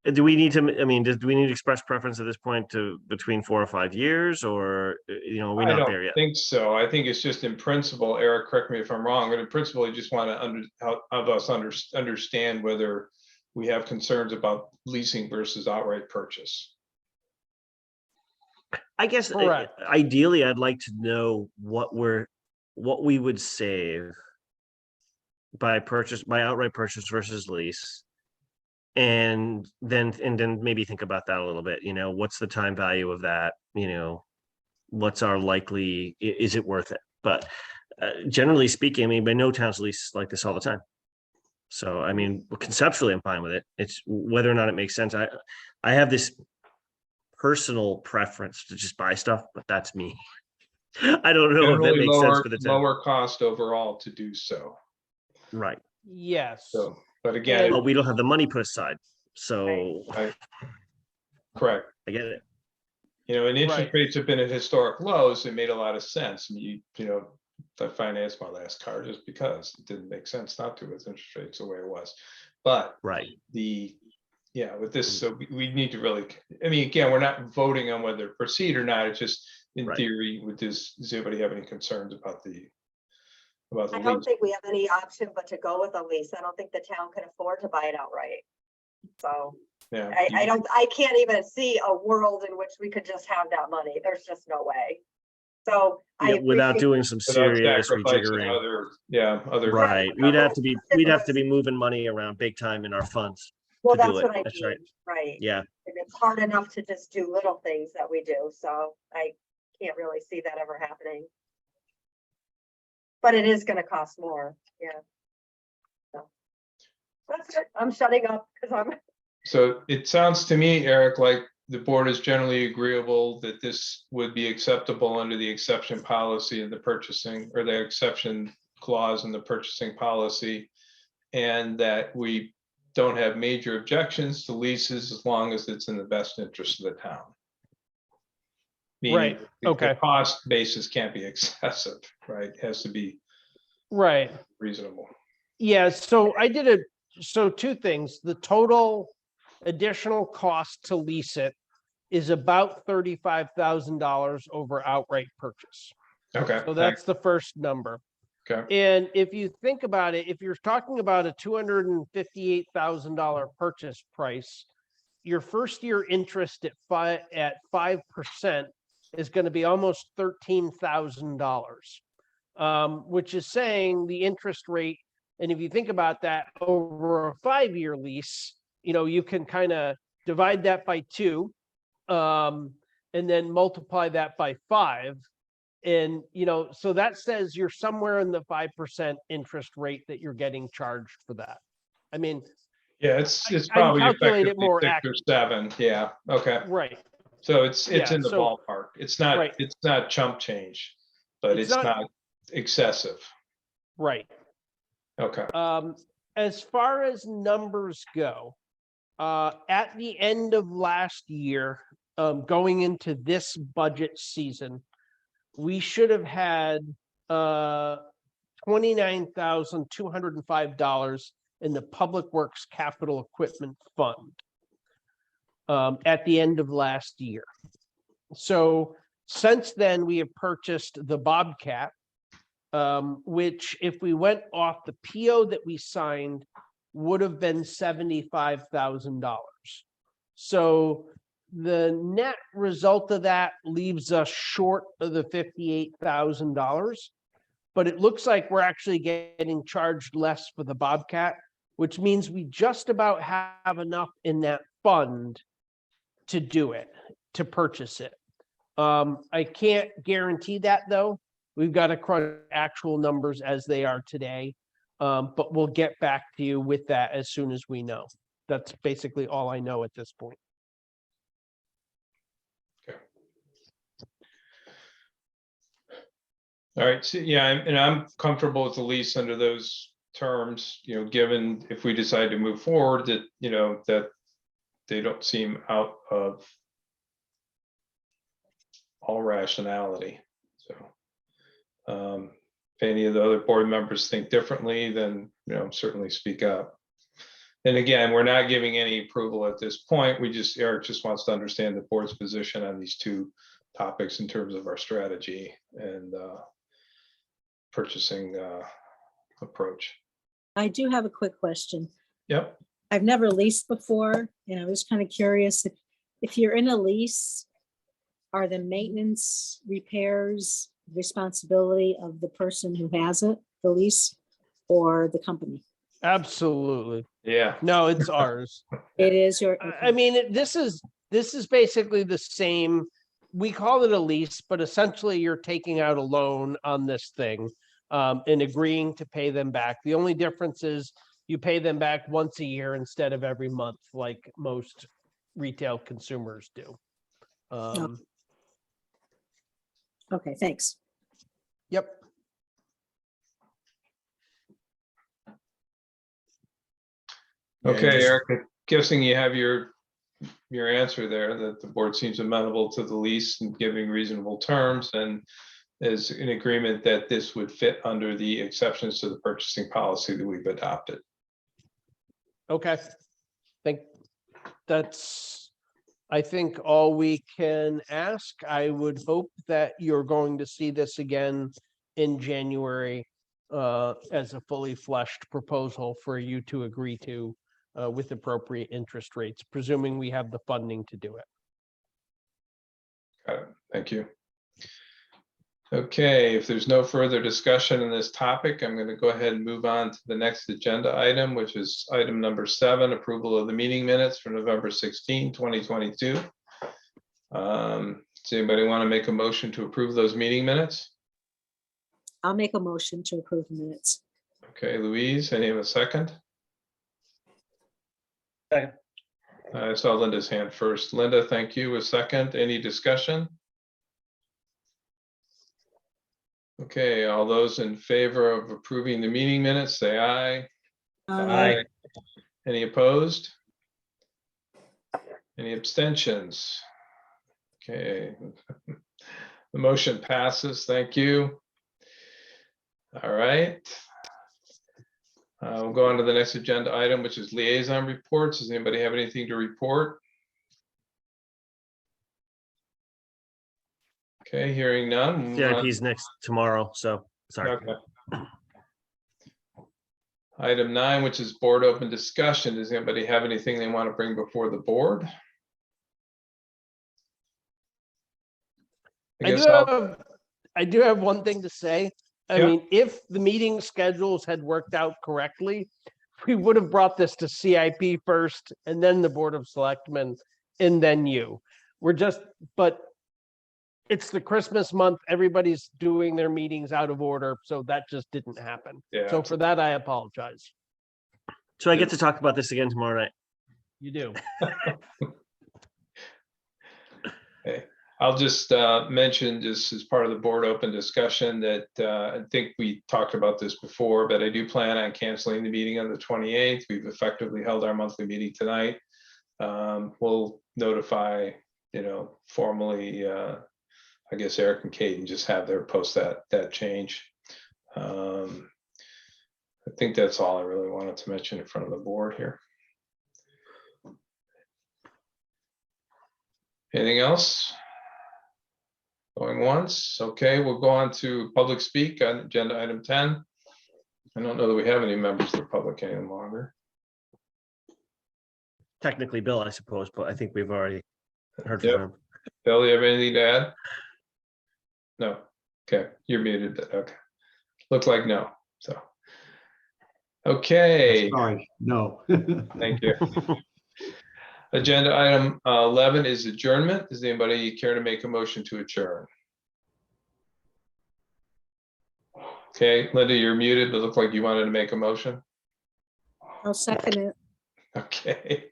Do we need to, do we need to express preference at this point to between 4 or 5 years, or, are we I not there don't yet? think so. I think it's just in principle, Eric, correct me if I'm wrong, but in principle, you just want to have us understand whether we have concerns about leasing versus outright purchase. I guess Correct. ideally, I'd like to know what we would save by outright purchase versus lease. And then maybe think about that a little bit, what's the time value of that? What's our likely, is it worth it? But generally speaking, I mean, I know towns lease like this all the time. So, I mean, conceptually, I'm fine with it. It's whether or not it makes sense. I have this personal preference to just buy stuff, but that's me. I don't know if that Generally makes sense for the town. lower cost overall to do so. Right. Yes. So, but again, But we don't have the money put aside. So correct. I get it. You know, and interest Right. rates have been at historic lows. It made a lot of sense. And you know, I financed my last car just because it didn't make sense not to with interest rates the way it was. But Right. yeah, with this, so we need to really, I mean, again, we're not voting on whether to proceed or not. It's just in Right. theory, with this, does anybody have any concerns about the I don't lease? think we have any option but to go with a lease. I don't think the town can afford to buy it outright. So Yeah. I can't even see a world in which we could just have that money. There's just no way. So I Yeah, without appreciate- doing some Without serious sacrificing rejiggering. other. Right. We'd have to be moving money around big time in our funds. Well, to do that's it. what I That's mean, right. right? Yeah. And it's hard enough to just do little things that we do, so I can't really see that ever happening. But it is gonna cost more, yeah. So that's it. I'm shutting up because I'm, So it sounds to me, Eric, like the board is generally agreeable that this would be acceptable under the exception policy of the purchasing, or the exception clause in the purchasing policy. And that we don't have major objections to leases as long as it's in the best interest of the town. Meaning Right, the okay. cost basis can't be excessive, right? It has to be Right. reasonable. Yeah, so so two things. The total additional cost to lease it is about $35,000 over outright purchase. Okay. So that's the first number. Okay. And if you think about it, if you're talking about a $258,000 purchase price, your first year interest at 5% is going to be almost $13,000, which is saying the interest rate. And if you think about that over a 5-year lease, you know, you can kind of divide that by 2, and then multiply that by 5. And, you know, so that says you're somewhere in the 5% interest rate that you're getting charged for that. I mean, Yeah, it's I probably calculate it effectively more 6 or 7. Yeah, okay. right. So it's Yeah, in the so- ballpark. It's not, right. it's not chump change, but It's it's not- not excessive. Right. Okay. As far as numbers go, at the end of last year, going into this budget season, we should have had $29,205 in the Public Works Capital Equipment Fund at the end of last year. So since then, we have purchased the Bobcat, which if we went off the PO that we signed, would have been $75,000. So the net result of that leaves us short of the $58,000. But it looks like we're actually getting charged less for the Bobcat, which means we just about have enough in that fund to do it, to purchase it. I can't guarantee that though. We've got to crunch actual numbers as they are today. But we'll get back to you with that as soon as we know. That's basically all I know at this point. All right. So yeah, and I'm comfortable with the lease under those terms, you know, given if we decide to move forward that, you know, that they don't seem out of all rationality. So if any of the other board members think differently, then, you know, certainly speak up. And again, we're not giving any approval at this point. Eric just wants to understand the board's position on these two topics in terms of our strategy and purchasing approach. I do have a quick question. Yep. I've never leased before, and I was kind of curious if you're in a lease, are the maintenance, repairs, responsibility of the person who has it, the lease, or the company? Absolutely. Yeah. No, it's ours. It is your. I mean, this is basically the same. We call it a lease, but essentially you're taking out a loan on this thing. in agreeing to pay them back. The only difference is you pay them back once a year instead of every month, like most retail consumers do. Okay, thanks. Yep. Yeah, Okay, just- Eric, guessing you have your answer there, that the board seems amenable to the lease and giving reasonable terms, and is in agreement that this would fit under the exceptions to the purchasing policy that we've adopted. Okay. I think all we can ask. I would hope that you're going to see this again in January as a fully fleshed proposal for you to agree to with appropriate interest rates, presuming we have the funding to do it. Got it. Thank you. Okay, if there's no further discussion on this topic, I'm going to go ahead and move on to the next agenda item, which is item number 7, approval of the meeting minutes for November 16, 2022. Does anybody want to make a motion to approve those meeting minutes? I'll make a motion to approve the minutes. Okay, Louise, any of a second? Second. I saw Linda's hand first. Linda, thank you. A second. Any discussion? Okay, all those in favor of approving the meeting minutes, say aye. Aye. Any opposed? Any abstentions? Okay. The motion passes. Thank you. All right. We'll go on to the next agenda item, which is liaison reports. Does anybody have anything to report? Okay, hearing none. CIP's next tomorrow, so sorry. Okay. Item 9, which is board open discussion. Does anybody have anything they want to bring before the board? I do have one thing to say. I Yeah. mean, if the meeting schedules had worked out correctly, we would have brought this to CIP first and then the Board of Selectmen and then you. But it's the Christmas month. Everybody's doing their meetings out of order, so that just didn't happen. Yeah. So for that, I apologize. So I get to talk about this again tomorrow night. You do. I'll just mention, just as part of the board open discussion, that I think we talked about this before, but I do plan on canceling the meeting on the 28th. We've effectively held our monthly meeting tonight. We'll notify, formally, I guess Eric and Kate, and just have their post that change. I think that's all I really wanted to mention in front of the board here. Anything else? Going once. Okay, we'll go on to public speak on agenda item 10. I don't know that we have any members of the public any longer. Technically Bill, I suppose, but I think we've already heard Yep. from him. Bill, you have anything to add? No. Okay, you're muted. Okay. Looked like no, so. Okay, Sorry, no. thank you. Agenda item 11 is adjournment. Does anybody care to make a motion to adjourn? Okay, Linda, you're muted, but it looked like you wanted to make a motion. I'll second it. Okay.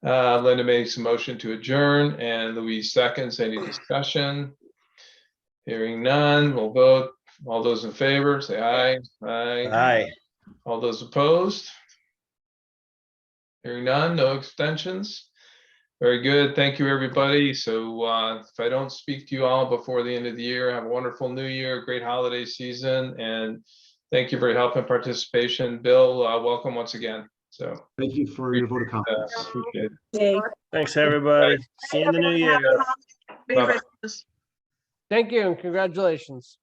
Linda makes a motion to adjourn and Louise seconds. Any discussion? Hearing none, we'll vote. All those in favor, say aye. Aye. All those opposed? Hearing none, no extensions. Very good. Thank you, everybody. So if I don't speak to you all before the end of the year, have a wonderful new year, great holiday season, and thank you for your help and participation. Bill, welcome once again. So Thank you for your vote of confidence. appreciate it. Yay. Thanks, everybody. See you in the new year. Merry Bye-bye. Christmas. Thank you and congratulations.